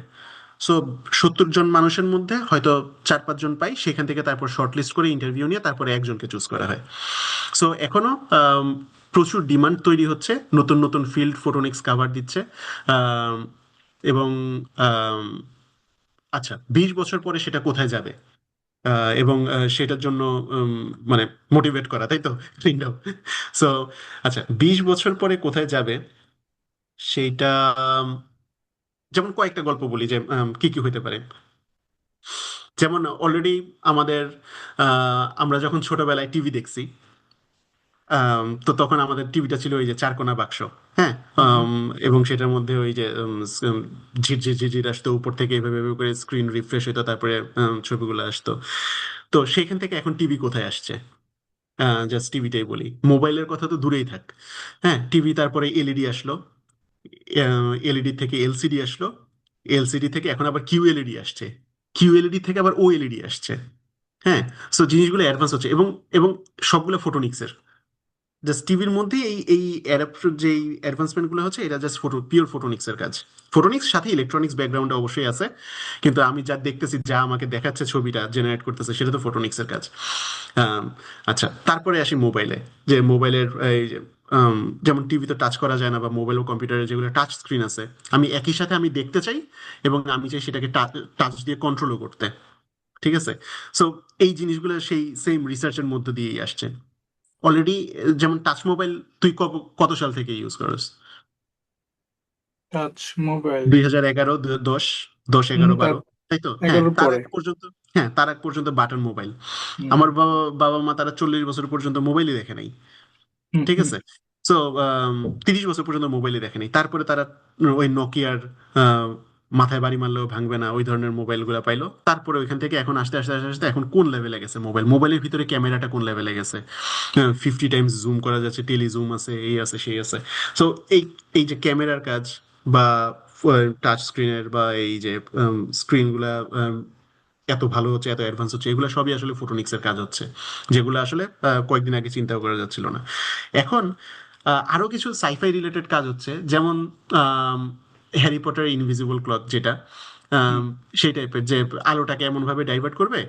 সো 70 জন মানুষের মধ্যে হয়তো 4-5 জন পাই, সেখান থেকে তারপর শর্টলিস্ট করে ইন্টারভিউ নিয়ে তারপরে একজনকে চুজ করা হয়। সো এখনো প্রচুর ডিমান্ড তৈরি হচ্ছে, নতুন নতুন ফিল্ড ফটোনিক্স কাভার দিচ্ছে। আম, এবং আম, আচ্ছা, 20 বছর পরে সেটা কোথায় যাবে, এবং সেটার জন্য উম, মানে মোটিভেট করা, তাই তো? সো আচ্ছা, 20 বছর পরে কোথায় যাবে সেইটা, যেমন কয়েকটা গল্প বলি যে কি কি হতে পারে। যেমন অলরেডি আমাদের আমরা যখন ছোটবেলায় টিভি দেখছি, তো তখন আমাদের টিভিটা ছিল ওই যে চারকোনা বাক্স। হ্যাঁ। হুম। এবং সেটার মধ্যে ওই যে ঝিরঝির ঝিরঝির আসতো উপর থেকে, এভাবে এভাবে করে স্ক্রিন রিফ্রেশ হতো, তারপরে ছবিগুলো আসতো। তো সেখান থেকে এখন টিভি কোথায় আসছে? জাস্ট টিভিটাই বলি, মোবাইলের কথা তো দূরেই থাক। হ্যাঁ, টিভি, তারপরে এলইডি আসলো, এলইডি থেকে এলসিডি আসলো, এলসিডি থেকে এখন আবার কিউএলইডি আসছে, কিউএলইডি থেকে আবার ওএলইডি আসছে। হ্যাঁ। সো জিনিসগুলো অ্যাডভান্স হচ্ছে, এবং এবং সবগুলো ফটোনিক্সের। জাস্ট টিভির মধ্যে এই এই অ্যাডাপ্টার যে অ্যাডভান্সমেন্ট গুলো হচ্ছে, এটা জাস্ট পিওর ফটোনিক্স এর কাজ। ফটোনিক্স সাথে ইলেকট্রনিক্স ব্যাকগ্রাউন্ড অবশ্যই আছে, কিন্তু আমি যা দেখতেছি, যা আমাকে দেখাচ্ছে, ছবিটা জেনারেট করতেছে, সেটা তো ফটোনিক্স এর কাজ। আম, আচ্ছা, তারপরে আসি মোবাইলে। যে মোবাইলের এই যে, আম, যেমন টিভিতে টাচ করা যায় না, বা মোবাইল ও কম্পিউটারে যেগুলো টাচ স্ক্রিন আছে, আমি একই সাথে আমি দেখতে চাই, এবং আমি চাই সেটাকে টাচ দিয়ে কন্ট্রোলও করতে। ঠিক আছে। সো এই জিনিসগুলো সেই সেম রিসার্চের মধ্য দিয়েই আসছে অলরেডি। যেমন টাচ মোবাইল তুই কত সাল থেকে ইউজ করস? Touch mobile. 2011, 10, 10, 11, তার 12, তাই তো? হ্যাঁ, 11 তার পরে। আগ পর্যন্ত। হ্যাঁ, তার আগ পর্যন্ত বাটন মোবাইল। হুম আমার বাবা বাবা মা তারা 40 বছর পর্যন্ত মোবাইলই দেখে নাই। হুম ঠিক হুম আছে। সো 30 বছর পর্যন্ত মোবাইলই দেখেনি, তারপরে তারা ওই নোকিয়ার মাথায় বাড়ি মারলেও ভাঙবে না ওই ধরনের মোবাইল গুলা পাইলো। তারপরে ওইখান থেকে এখন আস্তে আস্তে আস্তে আস্তে এখন কোন লেভেলে গেছে মোবাইল, মোবাইলের ভিতরে ক্যামেরাটা কোন লেভেলে গেছে, 50 টাইমস জুম করা যাচ্ছে, টেলি জুম আছে, এই আছে সেই আছে। সো এই এই যে ক্যামেরার কাজ, বা টাচ স্ক্রিনের, বা এই যে স্ক্রিন গুলা এত ভালো হচ্ছে, এত অ্যাডভান্স হচ্ছে, এগুলো সবই আসলে ফটোনিক্সের কাজ হচ্ছে, যেগুলো আসলে কয়েকদিন আগে চিন্তাও করা যাচ্ছিল না। এখন আরো কিছু সাইফাই রিলেটেড কাজ হচ্ছে, যেমন হ্যারি পটার ইনভিজিবল ক্লক, যেটা হুম সেই টাইপের, যে আলোটাকে এমন ভাবে ডাইভার্ট করবে,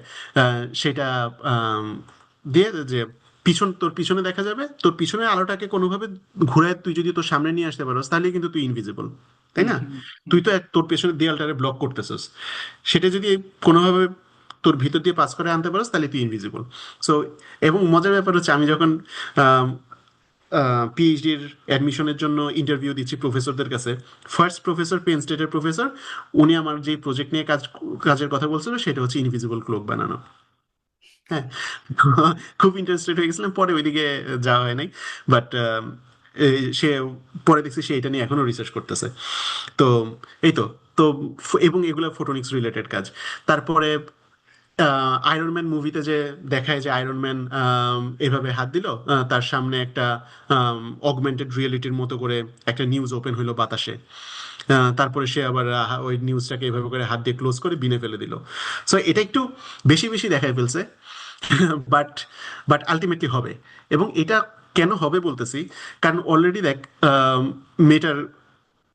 সেটা আম, দিয়ে যে তোর পিছনে দেখা যাবে, তোর পিছনে আলোটাকে কোনোভাবে ঘুরে তুই যদি তোর সামনে নিয়ে আসতে পারোস, তাহলে কিন্তু তুই ইনভিজিবল, তাই হুম না? হুম হুম। তুই তো তোর পেছনে দেয়ালটারে ব্লক করতেছিস, সেটা যদি কোনোভাবে তোর ভিতর দিয়ে পাস করে আনতে পারোস, তাহলে তুই ইনভিজিবল। সো, এবং মজার ব্যাপার হচ্ছে, আমি যখন পিএইচডির অ্যাডমিশনের জন্য ইন্টারভিউ দিচ্ছি প্রফেসরদের কাছে, ফার্স্ট প্রফেসর, পেন স্টেটের প্রফেসর, উনি আমার যে প্রজেক্ট নিয়ে কাজের কথা বলছিল, সেটা হচ্ছে ইনভিজিবল ক্লোক বানানো। হ্যাঁ। খুব ইন্টারেস্টেড হয়ে গেছিলাম, পরে ওইদিকে যাওয়া হয় নাই। বাট সে পরে দেখছি সে এটা নিয়ে এখনো রিসার্চ করতেছে। তো এই তো। তো এবং এগুলো ফটোনিক্স রিলেটেড কাজ। তারপরে আয়রন ম্যান মুভিতে যে দেখায় যে আয়রন ম্যান এভাবে হাত দিল, তার সামনে একটা অগমেন্টেড রিয়েলিটির মতো করে একটা নিউজ ওপেন হইলো বাতাসে। তারপরে সে আবার ওই নিউজটাকে এভাবে করে হাত দিয়ে ক্লোজ করে বিনে ফেলে দিল। সো এটা একটু বেশি বেশি দেখায় ফেলছে। বাট বাট আলটিমেটলি হবে। এবং এটা কেন হবে বলতেছি, কারণ অলরেডি দেখ, মেটার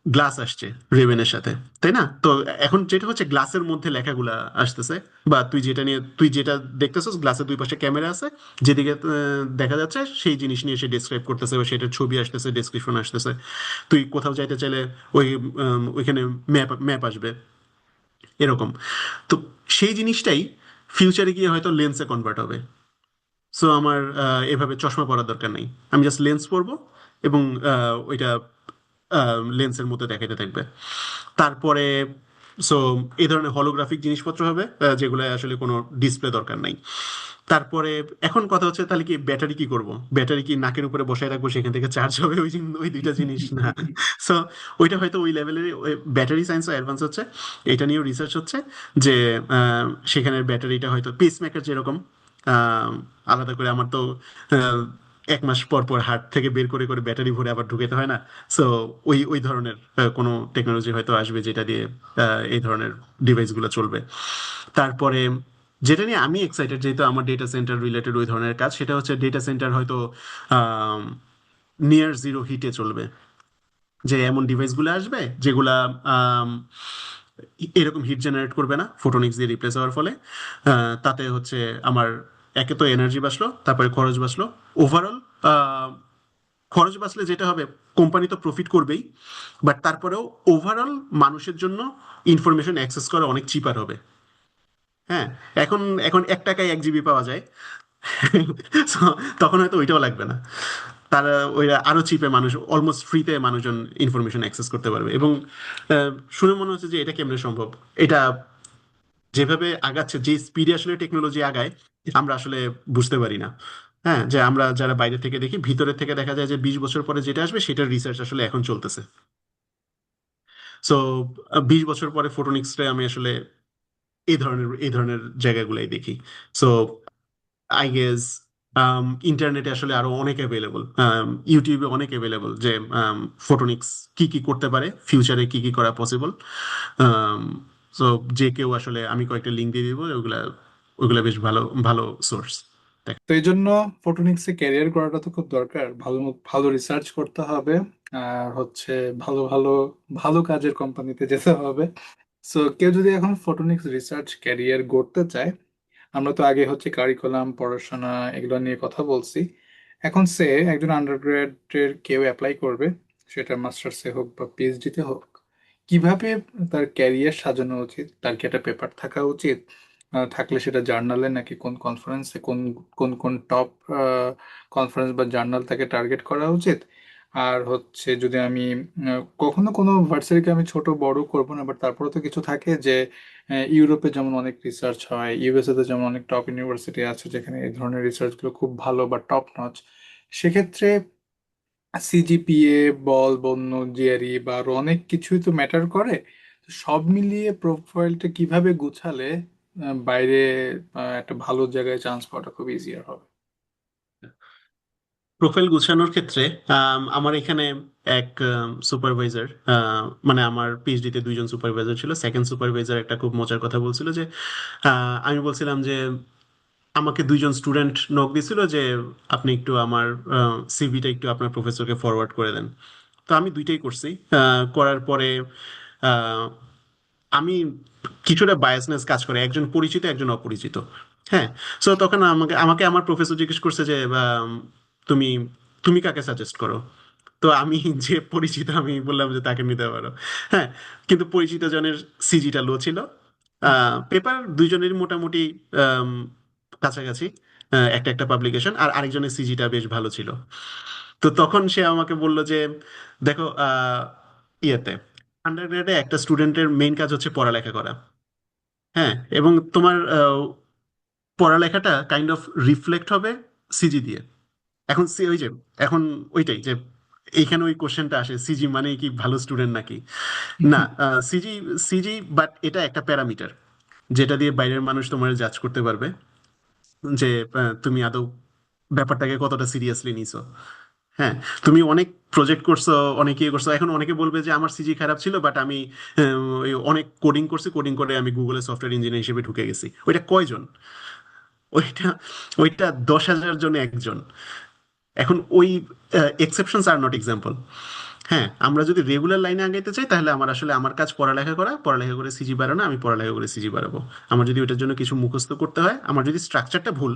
গ্লাস আসছে রেবেনের সাথে, তাই না? তো এখন যেটা হচ্ছে, গ্লাসের মধ্যে লেখাগুলা আসতেছে, বা তুই যেটা দেখতেছিস, গ্লাসের দুই পাশে ক্যামেরা আছে, যেদিকে দেখা যাচ্ছে সেই জিনিস নিয়ে সে ডেসক্রাইব করতেছে, বা সেটার ছবি আসতেছে, ডেসক্রিপশন আসতেছে। তুই কোথাও যাইতে চাইলে ওই ওইখানে ম্যাপ ম্যাপ আসবে, এরকম। তো সেই জিনিসটাই ফিউচারে গিয়ে হয়তো লেন্সে কনভার্ট হবে। সো আমার এভাবে চশমা পরার দরকার নেই, আমি জাস্ট লেন্স পরবো, এবং ওইটা লেন্সের মতো দেখাইতে থাকবে। তারপরে সো এই ধরনের হলোগ্রাফিক জিনিসপত্র হবে, যেগুলো আসলে কোনো ডিসপ্লে দরকার নাই। তারপরে এখন কথা হচ্ছে, তাহলে কি ব্যাটারি কি করব? ব্যাটারি কি নাকের উপরে বসায় রাখবো, সেখান থেকে চার্জ হবে? ওই দুইটা জিনিস না। সো ওইটা হয়তো ওই লেভেলের ব্যাটারি সায়েন্স অ্যাডভান্স হচ্ছে, এটা নিয়েও রিসার্চ হচ্ছে, যে সেখানের ব্যাটারিটা হয়তো পেসমেকার যেরকম, আহ, আলাদা করে আমার তো আহ, 1 মাস পর পর হার্ট থেকে বের করে করে ব্যাটারি ভরে আবার ঢুকাতে হয় না। সো ওই ওই ধরনের কোনো টেকনোলজি হয়তো আসবে, যেটা দিয়ে এই ধরনের ডিভাইসগুলো চলবে। তারপরে যেটা নিয়ে আমি এক্সাইটেড, যেহেতু আমার ডেটা সেন্টার রিলেটেড ওই ধরনের কাজ, সেটা হচ্ছে ডেটা সেন্টার হয়তো নিয়ার জিরো হিটে চলবে। যে এমন ডিভাইসগুলো আসবে যেগুলা আম, এরকম হিট জেনারেট করবে না ফোটনিক্স দিয়ে রিপ্লেস হওয়ার ফলে। তাতে হচ্ছে আমার একে তো এনার্জি বাঁচলো, তারপরে খরচ বাঁচলো। ওভারঅল খরচ বাঁচলে যেটা হবে, কোম্পানি তো প্রফিট করবেই, বাট তারপরেও ওভারঅল মানুষের জন্য ইনফরমেশন অ্যাক্সেস করা অনেক চিপার হবে। হ্যাঁ, এখন এখন 1 টাকায় 1 জিবি পাওয়া যায়। So, তখন হয়তো ওইটাও লাগবে না। তারা ওইটা আরো চিপে মানুষ অলমোস্ট ফ্রিতে মানুষজন ইনফরমেশন অ্যাক্সেস করতে পারবে। এবং শুনে মনে হচ্ছে যে এটা কেমনে সম্ভব। এটা যেভাবে আগাচ্ছে, যে স্পিডে আসলে টেকনোলজি আগায়, আমরা আসলে বুঝতে পারি না। হ্যাঁ, যে আমরা যারা বাইরে থেকে দেখি, ভিতরে থেকে দেখা যায় যে 20 বছর পরে যেটা আসবে সেটার রিসার্চ আসলে এখন চলতেছে। সো 20 বছর পরে ফোটোনিক্সটা আমি আসলে এই ধরনের জায়গাগুলাই দেখি। সো আই গেস ইন্টারনেটে আসলে আরো অনেক অ্যাভেলেবল, ইউটিউবে অনেক অ্যাভেলেবল যে ফোটোনিক্স কি কি করতে পারে, ফিউচারে কি কি করা পসিবল। সো যে কেউ আসলে, আমি কয়েকটা লিঙ্ক দিয়ে দিব, ওগুলা ওগুলা বেশ ভালো ভালো সোর্স। তো এই জন্য ফটোনিক্সে ক্যারিয়ার করাটা তো খুব দরকার, ভালো ভালো রিসার্চ করতে হবে, আর হচ্ছে ভালো ভালো ভালো কাজের কোম্পানিতে যেতে হবে। সো কেউ যদি এখন ফটোনিক্স রিসার্চ ক্যারিয়ার গড়তে চায়, আমরা তো আগে হচ্ছে কারিকুলাম পড়াশোনা এগুলো নিয়ে কথা বলছি, এখন সে একজন আন্ডারগ্রেডের কেউ অ্যাপ্লাই করবে, সেটা মাস্টার্সে হোক বা পিএইচডিতে হোক, কিভাবে তার ক্যারিয়ার সাজানো উচিত, তার কি একটা পেপার থাকা উচিত, থাকলে সেটা জার্নালে নাকি কোন কনফারেন্সে, কোন কোন কোন টপ কনফারেন্স বা জার্নাল তাকে টার্গেট করা উচিত। আর হচ্ছে যদি আমি কখনো কোনো ভার্সিটিকে আমি ছোট বড় করব না, বাট তারপরে তো কিছু থাকে যে ইউরোপে যেমন অনেক রিসার্চ হয়, ইউএসএ তে যেমন অনেক টপ ইউনিভার্সিটি আছে যেখানে এই ধরনের রিসার্চগুলো খুব ভালো বা টপ নচ, সেক্ষেত্রে সিজিপিএ বল বন্য জিআরই বা আরো অনেক কিছুই তো ম্যাটার করে। তো সব মিলিয়ে প্রোফাইলটা কিভাবে গুছালে বাইরে একটা ভালো জায়গায় চান্স পাওয়াটা খুব ইজিয়ার হবে। প্রোফাইল গুছানোর ক্ষেত্রে আমার এখানে এক সুপারভাইজার, মানে আমার পিএইচডিতে 2জন সুপারভাইজার ছিল। সেকেন্ড সুপারভাইজার একটা খুব মজার কথা বলছিল যে আমি বলছিলাম যে আমাকে 2জন স্টুডেন্ট নক দিছিল যে আপনি একটু আমার সিভিটা একটু আপনার প্রফেসরকে ফরওয়ার্ড করে দেন। তো আমি দুইটাই করছি। করার পরে আহ, আমি কিছুটা বায়াসনেস কাজ করে, একজন পরিচিত একজন অপরিচিত। হ্যাঁ। সো তখন আমাকে আমাকে আমার প্রফেসর জিজ্ঞেস করছে যে তুমি তুমি কাকে সাজেস্ট করো। তো আমি যে পরিচিত, আমি বললাম যে তাকে নিতে পারো। হ্যাঁ, কিন্তু পরিচিত জনের সিজিটা লো ছিল। পেপার দুইজনের মোটামুটি আম, কাছাকাছি, একটা একটা পাবলিকেশন, আর আরেকজনের সিজিটা বেশ ভালো ছিল। তো তখন সে আমাকে বলল যে দেখো, ইয়েতে আন্ডারগ্রেডে একটা স্টুডেন্টের মেইন কাজ হচ্ছে পড়ালেখা করা। হ্যাঁ, এবং তোমার পড়ালেখাটা কাইন্ড অফ রিফ্লেক্ট হবে সিজি দিয়ে। এখন ওই যে, এখন ওইটাই যে এইখানে ওই কোশ্চেনটা আসে, সিজি মানে কি ভালো স্টুডেন্ট নাকি না। সিজি সিজি বাট এটা একটা প্যারামিটার যেটা দিয়ে বাইরের মানুষ তোমার জাজ করতে পারবে যে তুমি আদৌ ব্যাপারটাকে কতটা সিরিয়াসলি নিছো। হ্যাঁ, তুমি অনেক প্রজেক্ট করছো, অনেক ইয়ে করছো, এখন অনেকে বলবে যে আমার সিজি খারাপ ছিল বাট আমি ওই অনেক কোডিং করছি, কোডিং করে আমি গুগলে সফটওয়্যার ইঞ্জিনিয়ার হিসেবে ঢুকে গেছি। ওইটা কয়জন? ওইটা ওইটা 10,000 জনে একজন। এখন ওই এক্সেপশনস আর নট এক্সাম্পল। হ্যাঁ, আমরা যদি রেগুলার লাইনে আগাইতে চাই তাহলে আমার আসলে আমার কাজ পড়ালেখা করা, পড়ালেখা করে সিজি বাড়ানো, আমি পড়ালেখা করে সিজি বাড়াবো। আমার যদি ওইটার জন্য কিছু মুখস্থ করতে হয়, আমার যদি স্ট্রাকচারটা ভুল,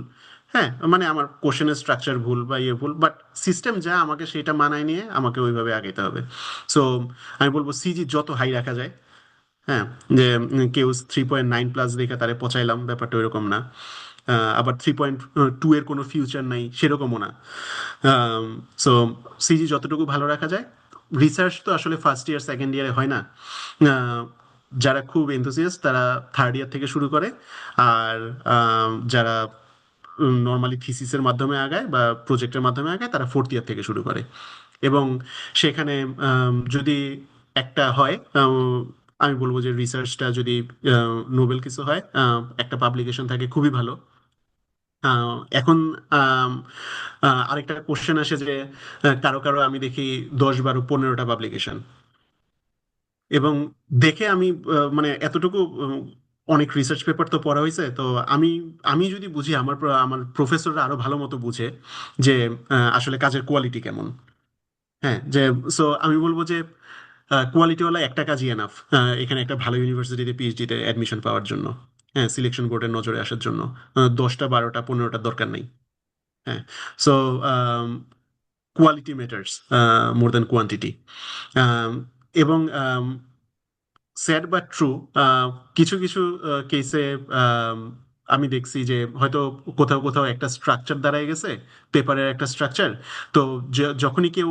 হ্যাঁ মানে আমার কোশ্চেনের স্ট্রাকচার ভুল বা ইয়ে ভুল, বাট সিস্টেম যা আমাকে সেটা মানায় নিয়ে আমাকে ওইভাবে আগাইতে হবে। সো আমি বলবো সিজি যত হাই রাখা যায়। হ্যাঁ, যে কেউ 3.9+ রেখে তারে পচাইলাম, ব্যাপারটা ওইরকম না। আবার 3.2 এর কোনো ফিউচার নাই সেরকমও না। সো সিজি যতটুকু ভালো রাখা যায়। রিসার্চ তো আসলে ফার্স্ট ইয়ার সেকেন্ড ইয়ারে হয় না। আহ, যারা খুব এনথুসিয়াস্ট তারা থার্ড ইয়ার থেকে শুরু করে। আর যারা নর্মালি থিসিসের মাধ্যমে আগায় বা প্রজেক্টের মাধ্যমে আগায় তারা ফোর্থ ইয়ার থেকে শুরু করে। এবং সেখানে যদি একটা হয়, আমি বলবো যে রিসার্চটা যদি নোবেল কিছু হয়, একটা পাবলিকেশন থাকে, খুবই ভালো। এখন আম, আরেকটা কোশ্চেন আসে যে কারো কারো আমি দেখি 10, 12, 15টা পাবলিকেশন। এবং দেখে আমি মানে এতটুকু অনেক রিসার্চ পেপার তো পড়া হয়েছে তো। আমি আমি যদি বুঝি, আমার প্রফেসররা আরো ভালো মতো বুঝে যে আসলে কাজের কোয়ালিটি কেমন। হ্যাঁ, যে সো আমি বলবো যে কোয়ালিটিওয়ালা একটা কাজই এনাফ এখানে একটা ভালো ইউনিভার্সিটিতে পিএইচডিতে অ্যাডমিশন পাওয়ার জন্য, হ্যাঁ, সিলেকশন বোর্ডের নজরে আসার জন্য 10টা 12টা 15টার দরকার নেই। হ্যাঁ, so quality matters more than quantity. এবং স্যাড বাট ট্রু, কিছু কিছু কেসে আমি দেখছি যে হয়তো কোথাও কোথাও একটা স্ট্রাকচার দাঁড়ায় গেছে, পেপারের একটা স্ট্রাকচার। তো যখনই কেউ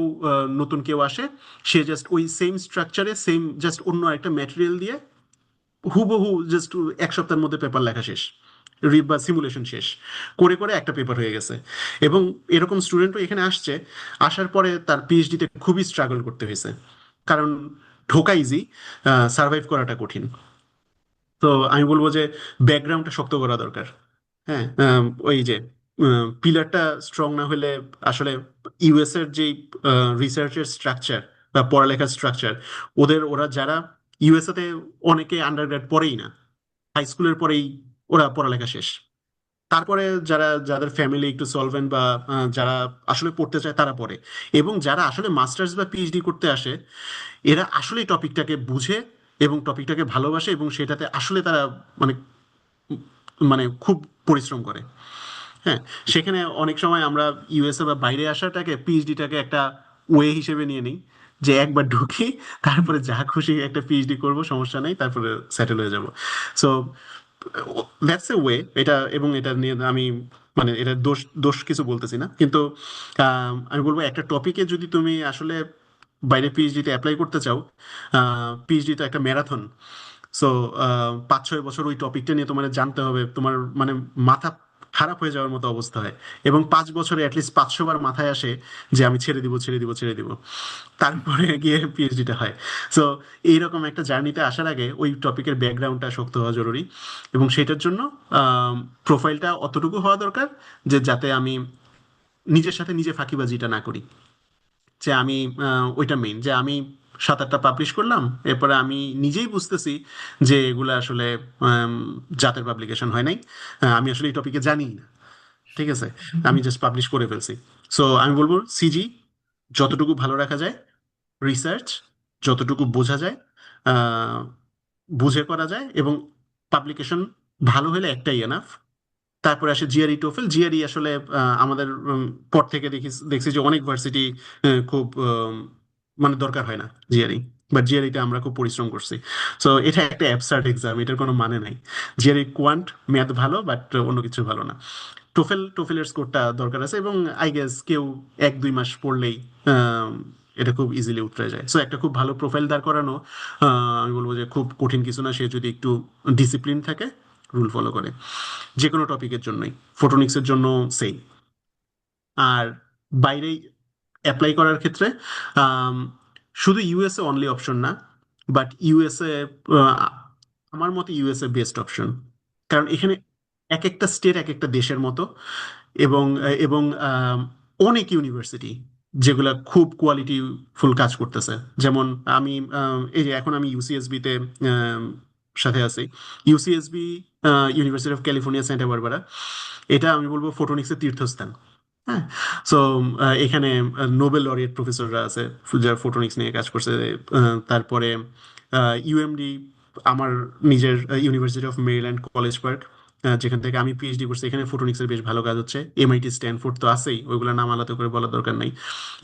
নতুন কেউ আসে, সে জাস্ট ওই সেম স্ট্রাকচারে সেম জাস্ট অন্য একটা ম্যাটেরিয়াল দিয়ে হুবহু জাস্ট 1 সপ্তাহের মধ্যে পেপার লেখা শেষ, বা সিমুলেশন শেষ করে করে একটা পেপার হয়ে গেছে। এবং এরকম স্টুডেন্টও এখানে আসছে, আসার পরে তার পিএইচডিতে খুবই স্ট্রাগল করতে হয়েছে, কারণ ঢোকা ইজি, সার্ভাইভ করাটা কঠিন। তো আমি বলবো যে ব্যাকগ্রাউন্ডটা শক্ত করা দরকার। হ্যাঁ, ওই যে পিলারটা স্ট্রং না হলে আসলে ইউএস এর যে রিসার্চের স্ট্রাকচার বা পড়ালেখার স্ট্রাকচার, ওরা যারা ইউএসএ তে অনেকে আন্ডারগ্রেড পড়েই না, হাই স্কুলের পরেই ওরা পড়ালেখা শেষ। তারপরে যাদের ফ্যামিলি একটু সলভেন্ট বা যারা আসলে পড়তে চায় তারা পড়ে। এবং যারা আসলে মাস্টার্স বা পিএইচডি করতে আসে, এরা আসলে টপিকটাকে বুঝে এবং টপিকটাকে ভালোবাসে এবং সেটাতে আসলে তারা মানে মানে খুব পরিশ্রম করে। হ্যাঁ, সেখানে অনেক সময় আমরা ইউএসএ বা বাইরে আসাটাকে পিএইচডিটাকে একটা ওয়ে হিসেবে নিয়ে নিই, যে একবার ঢুকি, তারপরে যা খুশি একটা পিএইচডি করব, সমস্যা নেই, তারপরে সেটেল হয়ে যাব। সো দ্যাটস এ ওয়ে এটা। এবং এটা নিয়ে আমি মানে এটা দোষ দোষ কিছু বলতেছি না, কিন্তু আমি বলবো একটা টপিকে যদি তুমি আসলে বাইরে পিএইচডিতে অ্যাপ্লাই করতে চাও, পিএইচডি তো একটা ম্যারাথন। সো 5-6 বছর ওই টপিকটা নিয়ে তোমার জানতে হবে, তোমার মানে মাথা খারাপ হয়ে যাওয়ার মতো অবস্থা হয়। এবং 5 বছরে অ্যাটলিস্ট 500 বার মাথায় আসে যে আমি ছেড়ে দিব, ছেড়ে দিব, ছেড়ে দিব, তারপরে গিয়ে পিএইচডিটা হয়। সো এইরকম একটা জার্নিতে আসার আগে ওই টপিকের ব্যাকগ্রাউন্ডটা শক্ত হওয়া জরুরি। এবং সেটার জন্য প্রোফাইলটা অতটুকু হওয়া দরকার যে যাতে আমি নিজের সাথে নিজে ফাঁকিবাজিটা না করি। যে আমি ওইটা মেইন, যে আমি 7-8টা পাবলিশ করলাম, এরপরে আমি নিজেই বুঝতেছি যে এগুলো আসলে আম, জাতের পাবলিকেশন হয় নাই, আমি আসলে এই টপিকে জানি না, ঠিক আছে, আমি জাস্ট পাবলিশ করে ফেলছি। সো আমি বলবো সিজি যতটুকু ভালো রাখা যায়, রিসার্চ যতটুকু বোঝা যায়, আহ, বুঝে করা যায়, এবং পাবলিকেশন ভালো হলে একটাই এনাফ। তারপরে আসে জিআরই টোফেল। জিআরই আসলে আমাদের পর থেকে দেখছি যে অনেক ভার্সিটি খুব মানে দরকার হয় না জিআরই, বাট জিআরইটা আমরা খুব পরিশ্রম করছি। সো এটা একটা অ্যাবসার্ড এক্সাম, এটার কোনো মানে নাই। জিআরই কোয়ান্ট ম্যাথ ভালো, বাট অন্য কিছু ভালো না। টোফেলের স্কোরটা দরকার আছে, এবং আই গেস কেউ 1-2 মাস পড়লেই আম, এটা খুব ইজিলি উতরে যায়। সো একটা খুব ভালো প্রোফাইল দাঁড় করানো, আমি বলবো যে খুব কঠিন কিছু না, সে যদি একটু ডিসিপ্লিন থাকে, রুল ফলো করে, যে কোনো টপিকের জন্যই, ফটোনিক্সের জন্য সেই। আর বাইরে অ্যাপ্লাই করার ক্ষেত্রে আম, শুধু ইউএসএ অনলি অপশন না, বাট ইউএসএ আমার মতে ইউএসএ বেস্ট অপশন। কারণ এখানে এক একটা স্টেট এক একটা দেশের মতো, এবং এবং অনেক ইউনিভার্সিটি যেগুলা খুব কোয়ালিটিফুল কাজ করতেছে। যেমন আমি এই যে এখন আমি ইউসিএসবি তে সাথে আছি। ইউসিএসবি, ইউনিভার্সিটি অফ ক্যালিফোর্নিয়া সেন্টা বারবারা, এটা আমি বলবো ফটোনিক্সের তীর্থস্থান। হ্যাঁ, সো এখানে নোবেল লরিয়েট প্রফেসররা আছে যারা ফটোনিক্স নিয়ে কাজ করছে। তারপরে ইউএমডি, আমার নিজের university of Maryland college park, যেখান থেকে আমি পিএইচডি করছি, এখানে ফটোনিক্সের বেশ ভালো কাজ হচ্ছে। এমআইটি স্ট্যানফোর্ড তো আছেই, ওইগুলো নাম আলাদা করে বলার দরকার নাই।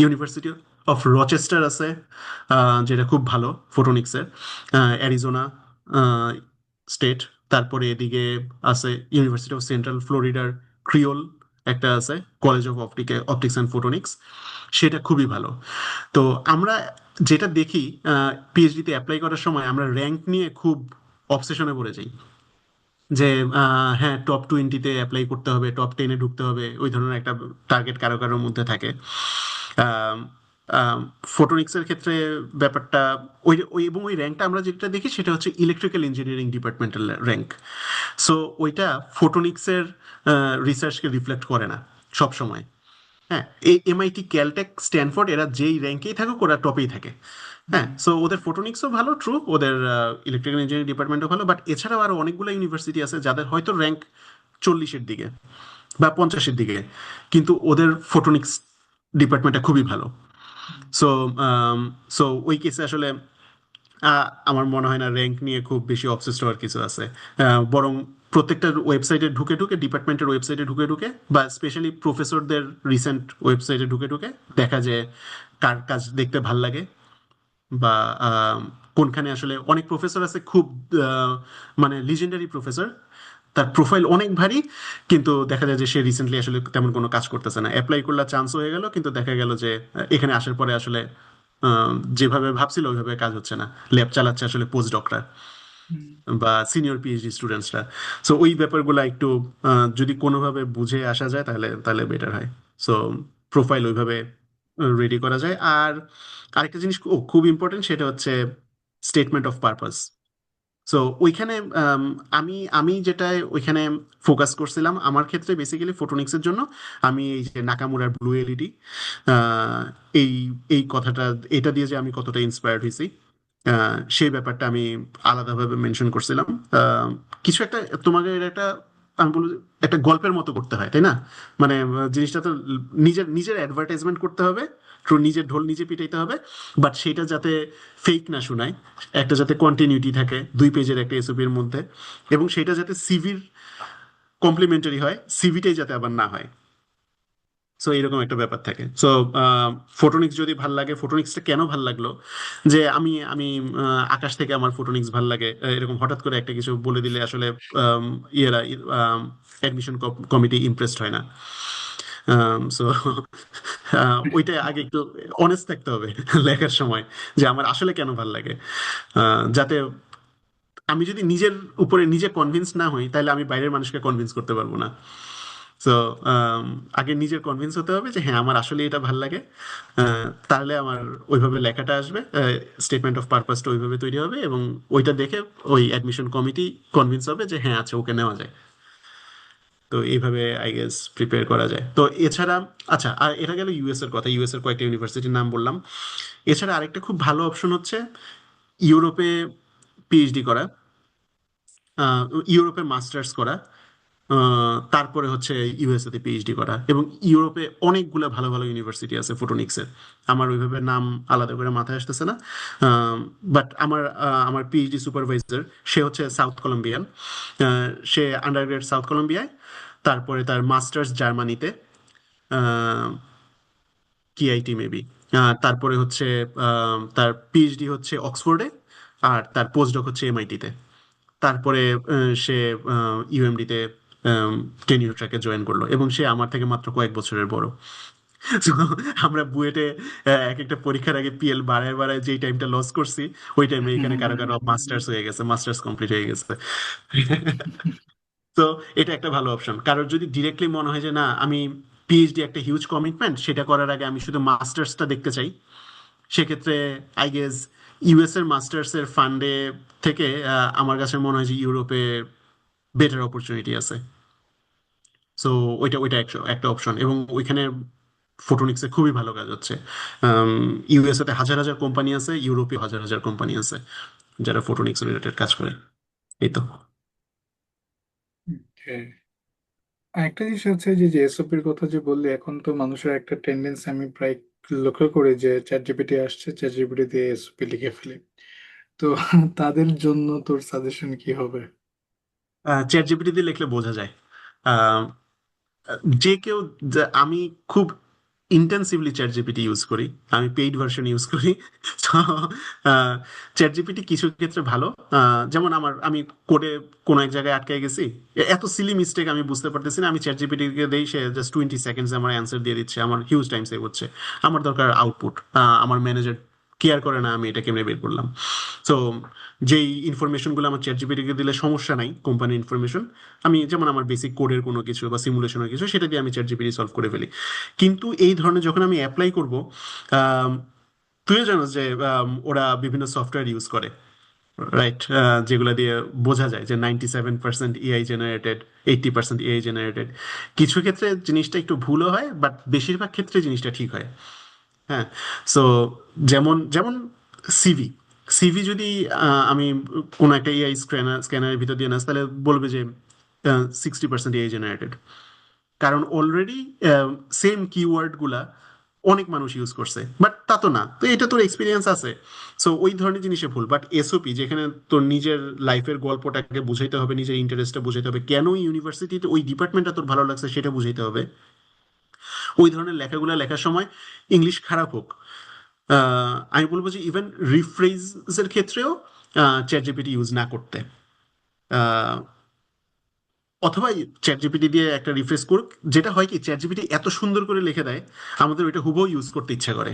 ইউনিভার্সিটি অফ রচেস্টার আছে, যেটা খুব ভালো ফটোনিক্সের, অ্যারিজোনা স্টেট। তারপরে এদিকে আছে ইউনিভার্সিটি অফ সেন্ট্রাল ফ্লোরিডার ক্রিওল একটা আছে, college of optics and photonics, সেটা খুবই ভালো। তো আমরা যেটা দেখি পিএইচডিতে অ্যাপ্লাই করার সময় আমরা র্যাঙ্ক নিয়ে খুব অবসেশনে পড়ে যাই, যে হ্যাঁ টপ 20-তে অ্যাপ্লাই করতে হবে, টপ 10-এ ঢুকতে হবে, ওই ধরনের একটা টার্গেট কারো কারোর মধ্যে থাকে। ফটোনিক্সের ক্ষেত্রে ব্যাপারটা ওই ওই এবং ওই র্যাঙ্কটা আমরা যেটা দেখি সেটা হচ্ছে electrical engineering departmental rank. So ওইটা ফটোনিক্সের রিসার্চকে রিফ্লেক্ট করে না সব সময়। হ্যাঁ, এই এমআইটি, ক্যালটেক, স্ট্যানফোর্ড, এরা যেই র্যাঙ্কেই থাকুক ওরা টপেই থাকে। হ্যাঁ, সো ওদের ফটোনিক্সও ভালো, ট্রু, ওদের ইলেকট্রিক্যাল ইঞ্জিনিয়ারিং ডিপার্টমেন্টও ভালো, বাট এছাড়াও আরো অনেকগুলো ইউনিভার্সিটি আছে যাদের হয়তো র্যাঙ্ক 40-এর দিকে বা 50-এর দিকে, কিন্তু ওদের ফটোনিক্স ডিপার্টমেন্টটা খুবই ভালো। সো সো ওই কেসে আসলে আমার মনে হয় না র্যাঙ্ক নিয়ে খুব বেশি অবসেসড হওয়ার কিছু আছে। বরং প্রত্যেকটা ওয়েবসাইটে ঢুকে ঢুকে, ডিপার্টমেন্টের ওয়েবসাইটে ঢুকে ঢুকে, বা স্পেশালি প্রফেসরদের রিসেন্ট ওয়েবসাইটে ঢুকে ঢুকে দেখা যায় কার কাজ দেখতে ভাল লাগে, বা কোনখানে আসলে অনেক প্রফেসর আছে খুব আহ, মানে লিজেন্ডারি প্রফেসর, তার প্রোফাইল অনেক ভারী, কিন্তু দেখা যায় যে সে রিসেন্টলি আসলে তেমন কোনো কাজ করতেছে না, অ্যাপ্লাই করলে চান্স হয়ে গেল, কিন্তু দেখা গেল যে এখানে আসার পরে আসলে যেভাবে ভাবছিল ওইভাবে কাজ হচ্ছে না, ল্যাব চালাচ্ছে আসলে পোস্ট ডকরা হুম। বা সিনিয়র পিএইচডি স্টুডেন্টসরা। সো ওই ব্যাপারগুলো একটু যদি কোনোভাবে বুঝে আসা যায় তাহলে তাহলে বেটার হয়। সো প্রোফাইল ওইভাবে রেডি করা যায়। আর আরেকটা জিনিস খুব ইম্পর্টেন্ট, সেটা হচ্ছে স্টেটমেন্ট অফ পারপাস। সো ওইখানে আমি আমি যেটা ওইখানে ফোকাস করছিলাম আমার ক্ষেত্রে বেসিক্যালি ফটোনিক্সের জন্য, আমি এই যে নাকামুরার ব্লু এলইডি, এই এই কথাটা, এটা দিয়ে যে আমি কতটা ইন্সপায়ার্ড হয়েছি, সেই ব্যাপারটা আমি আলাদাভাবে মেনশন করছিলাম। আহ, কিছু একটা তোমাকে এর একটা, আমি বলবো যে একটা গল্পের মতো করতে হয়, তাই না? মানে জিনিসটা তো নিজের নিজের অ্যাডভার্টাইজমেন্ট করতে হবে, তো নিজের ঢোল নিজে পিটাইতে হবে, বাট সেটা যাতে ফেক না শোনায়, একটা যাতে কন্টিনিউটি থাকে 2 পেজের একটা এসওপির মধ্যে, এবং সেটা যাতে সিভির কমপ্লিমেন্টারি হয়, সিভিটাই যাতে আবার না হয়। সো এরকম একটা ব্যাপার থাকে। সো ফটোনিক্স যদি ভাল লাগে, ফটোনিক্সটা কেন ভাল লাগলো, যে আমি আমি আকাশ থেকে আমার ফটোনিক্স ভাল লাগে এরকম হঠাৎ করে একটা কিছু বলে দিলে আসলে আম, ইয়েরা অ্যাডমিশন কমিটি ইমপ্রেসড হয় না। সো ওইটা আগে একটু অনেস্ট থাকতে হবে লেখার সময়, যে আমার আসলে কেন ভাল লাগে, যাতে আমি যদি নিজের উপরে নিজে কনভিন্স না হই তাহলে আমি বাইরের মানুষকে কনভিন্স করতে পারবো না। সো আগে নিজের কনভিন্স হতে হবে যে হ্যাঁ আমার আসলে এটা ভাল লাগে, তাহলে আমার ওইভাবে লেখাটা আসবে, স্টেটমেন্ট অফ পারপাসটা ওইভাবে তৈরি হবে, এবং ওইটা দেখে ওই অ্যাডমিশন কমিটি কনভিন্স হবে যে হ্যাঁ আচ্ছা ওকে নেওয়া যায়। তো এইভাবে আই গেস প্রিপেয়ার করা যায়। তো এছাড়া, আচ্ছা, আর এটা গেল ইউএস এর কথা, ইউএস এর কয়েকটা ইউনিভার্সিটির নাম বললাম। এছাড়া আরেকটা খুব ভালো অপশন হচ্ছে ইউরোপে পিএইচডি করা, আহ, ইউরোপে মাস্টার্স করা, তারপরে হচ্ছে ইউএসএ তে পিএইচডি করা। এবং ইউরোপে অনেকগুলো ভালো ভালো ইউনিভার্সিটি আছে ফটোনিক্সের, আমার ওইভাবে নাম আলাদা করে মাথায় আসতেছে না। বাট আমার পিএইচডি সুপারভাইজার, সে হচ্ছে সাউথ কলম্বিয়ান, সে আন্ডারগ্রেড সাউথ কলম্বিয়ায়, তারপরে তার মাস্টার্স জার্মানিতে, কিআইটি মেবি, তারপরে হচ্ছে তার পিএইচডি হচ্ছে অক্সফোর্ডে, আর তার পোস্টডক হচ্ছে এমআইটিতে। তারপরে সে ইউএমডিতে টেনিউর ট্র্যাকে জয়েন করলো, এবং সে আমার থেকে মাত্র কয়েক বছরের বড়। So, আমরা বুয়েটে এক একটা পরীক্ষার আগে পিএল বাড়ায় বাড়ায় যেই টাইমটা লস করছি, ওই টাইমে এখানে কারো কারো মাস্টার্স হয়ে গেছে, মাস্টার্স কমপ্লিট হয়ে গেছে। তো এটা একটা ভালো অপশন। কারোর যদি ডিরেক্টলি মনে হয় যে না আমি পিএইচডি একটা হিউজ কমিটমেন্ট, সেটা করার আগে আমি শুধু মাস্টার্সটা দেখতে চাই, সেক্ষেত্রে আই গেস ইউএস এর মাস্টার্স এর ফান্ডে থেকে আমার কাছে মনে হয় যে ইউরোপে বেটার অপরচুনিটি আছে। সো ওইটা ওইটা একটা একটা অপশন, এবং ওইখানে ফটোনিক্সে খুবই ভালো কাজ হচ্ছে। ইউএসএ তে হাজার হাজার কোম্পানি আছে, ইউরোপে হাজার হাজার কোম্পানি আছে যারা ফটোনিক্স রিলেটেড কাজ করে। এই তো। Okay. আরেকটা জিনিস হচ্ছে যে যে এসওপির কথা যে বললি, এখন তো মানুষের একটা টেন্ডেন্সি আমি প্রায় লক্ষ্য করি যে চ্যাট জিপিটি আসছে, চ্যাট জিপিটি দিয়ে এসওপি লিখে ফেলে। তো তাদের জন্য তোর সাজেশন কি হবে? চ্যাট জিপিটি দিয়ে লিখলে বোঝা যায়। আহ, যে কেউ, আমি খুব ইন্টেন্সিভলি চ্যাট জিপিটি ইউজ করি, আমি পেইড ভার্সন ইউজ করি। তো চ্যাট জিপিটি কিছু ক্ষেত্রে ভালো, যেমন আমি কোডে কোনো এক জায়গায় আটকে গেছি, এত সিলি মিস্টেক আমি বুঝতে পারতেছি না, আমি চ্যাট জিপিটি কে দেই, সে জাস্ট 20 সেকেন্ডস আমার অ্যান্সার দিয়ে দিচ্ছে, আমার হিউজ টাইম সেভ হচ্ছে। আমার দরকার আউটপুট, আমার ম্যানেজার কেয়ার করে না আমি এটা কেমনে বের করলাম। সো যেই ইনফরমেশনগুলো আমার চ্যাট জিপিটিকে দিলে সমস্যা নাই, কোম্পানির ইনফরমেশন, আমি যেমন আমার বেসিক কোডের কোনো কিছু বা সিমুলেশনের কিছু, সেটা দিয়ে আমি চ্যাট জিপিটি সলভ করে ফেলি। কিন্তু এই ধরনের যখন আমি অ্যাপ্লাই করব, আম, তুইও জানো যে ওরা বিভিন্ন সফটওয়্যার ইউজ করে, রাইট, যেগুলো দিয়ে বোঝা যায় যে 97% এআই জেনারেটেড, 80% এআই জেনারেটেড। কিছু ক্ষেত্রে জিনিসটা একটু ভুলও হয়, বাট বেশিরভাগ ক্ষেত্রে জিনিসটা ঠিক হয়। হ্যাঁ। সো যেমন যেমন সিভি, সিভি যদি আমি কোনো একটা এআই স্ক্যানারের ভিতর দিয়ে নাস, তাহলে বলবে যে 60% এআই জেনারেটেড, কারণ অলরেডি সেম কিওয়ার্ড গুলা অনেক মানুষ ইউজ করছে, বাট তা তো না, তো এটা তোর এক্সপিরিয়েন্স আছে। সো ওই ধরনের জিনিসে ভুল। বাট এসওপি যেখানে তোর নিজের লাইফের গল্পটাকে বুঝাইতে হবে, নিজের ইন্টারেস্টটা বুঝাইতে হবে, কেন ইউনিভার্সিটিতে ওই ডিপার্টমেন্টটা তোর ভালো লাগছে সেটা বুঝাইতে হবে, ওই ধরনের লেখাগুলো লেখার সময় ইংলিশ খারাপ হোক, আমি বলবো যে ইভেন রিফ্রেজের ক্ষেত্রেও চ্যাট জিপিটি ইউজ না করতে। আহ, অথবা চ্যাট জিপিটি দিয়ে একটা রিফ্রেশ করুক। যেটা হয় কি, চ্যাট জিপিটি এত সুন্দর করে লিখে দেয়, আমাদের ওইটা হুবহু ইউজ করতে ইচ্ছা করে।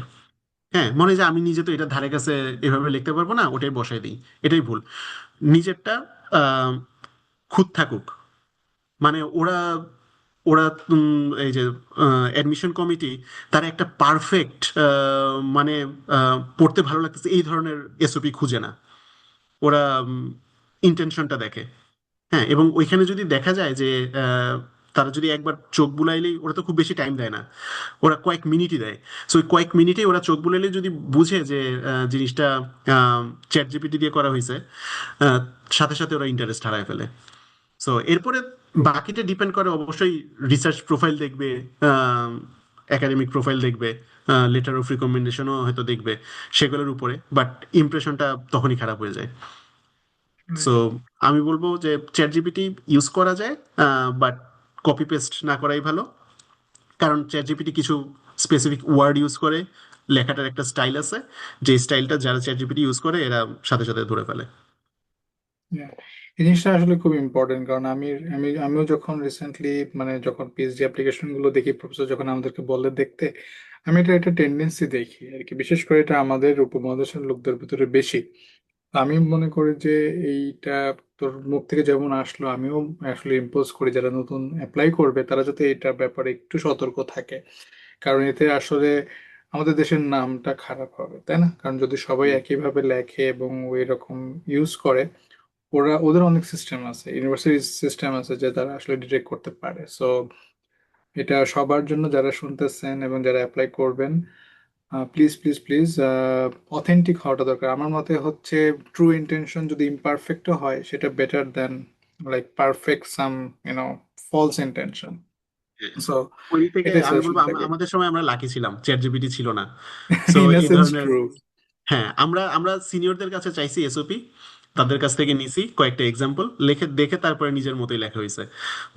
হ্যাঁ, মনে হয় যে আমি নিজে তো এটা ধারে কাছে এভাবে লিখতে পারবো না, ওটাই বসাই দিই। এটাই ভুল। নিজেরটা আহ, খুঁত থাকুক। মানে ওরা ওরা এই যে অ্যাডমিশন কমিটি, তারা একটা পারফেক্ট, মানে পড়তে ভালো লাগতেছে এই ধরনের এসওপি খুঁজে না। ওরা ইন্টেনশনটা দেখে। হ্যাঁ, এবং ওইখানে যদি দেখা যায় যে আহ, তারা যদি একবার চোখ বুলাইলেই, ওরা তো খুব বেশি টাইম দেয় না, ওরা কয়েক মিনিটই দেয়। সো ওই কয়েক মিনিটে ওরা চোখ বুলাইলে যদি বুঝে যে জিনিসটা চ্যাট জিপিটি দিয়ে করা হয়েছে, আহ, সাথে সাথে ওরা ইন্টারেস্ট হারায় ফেলে। সো এরপরে বাকিটা ডিপেন্ড করে অবশ্যই, রিসার্চ প্রোফাইল দেখবে, একাডেমিক প্রোফাইল দেখবে, লেটার অফ রিকমেন্ডেশনও হয়তো দেখবে, সেগুলোর উপরে। বাট ইমপ্রেশনটা তখনই খারাপ হয়ে যায়। সো আমি বলবো যে চ্যাট জিপিটি ইউজ করা যায়, বাট কপি পেস্ট না করাই ভালো। কারণ চ্যাট জিপিটি কিছু স্পেসিফিক ওয়ার্ড ইউজ করে, লেখাটার একটা স্টাইল আছে, যে স্টাইলটা যারা চ্যাট জিপিটি ইউজ করে এরা সাথে সাথে ধরে ফেলে। Yeah. এই জিনিসটা আসলে খুব ইম্পর্টেন্ট, কারণ আমিও যখন রিসেন্টলি, মানে যখন পিএইচডি অ্যাপ্লিকেশন গুলো দেখি, প্রফেসর যখন আমাদেরকে বলে দেখতে, আমি এটা একটা টেন্ডেন্সি দেখি আর কি। বিশেষ করে এটা আমাদের উপমহাদেশের লোকদের ভিতরে বেশি। আমি মনে করি যে এইটা তোর মুখ থেকে যেমন আসলো, আমিও আসলে ইম্পোজ করি যারা নতুন অ্যাপ্লাই করবে তারা যাতে এটার ব্যাপারে একটু সতর্ক থাকে। কারণ এতে আসলে আমাদের দেশের নামটা খারাপ হবে, তাই না? কারণ যদি সবাই একইভাবে লেখে এবং ওই রকম ইউজ করে, ওদের অনেক সিস্টেম আছে, ইউনিভার্সিটি সিস্টেম আছে যে তারা আসলে ডিটেক্ট করতে পারে। সো এটা সবার জন্য, যারা শুনতেছেন এবং যারা অ্যাপ্লাই করবেন, প্লিজ প্লিজ প্লিজ, অথেন্টিক হওয়াটা দরকার। আমার মতে হচ্ছে ট্রু ইন্টেনশন যদি ইমপারফেক্টও হয়, সেটা বেটার দেন লাইক পারফেক্ট সাম ফলস ইন্টেনশন। সো ওই দিক থেকে এটাই আমি সাজেশন বলবো থাকবে। আমাদের সময় আমরা লাকি ছিলাম, চ্যাট জিপিটি ছিল না। সো ইন আ এই সেন্স ধরনের, ট্রু। হ্যাঁ, আমরা আমরা সিনিয়রদের কাছে চাইছি এসওপি, তাদের কাছ থেকে নিছি কয়েকটা এক্সাম্পল লিখে দেখে, তারপরে নিজের মতোই লেখা হয়েছে।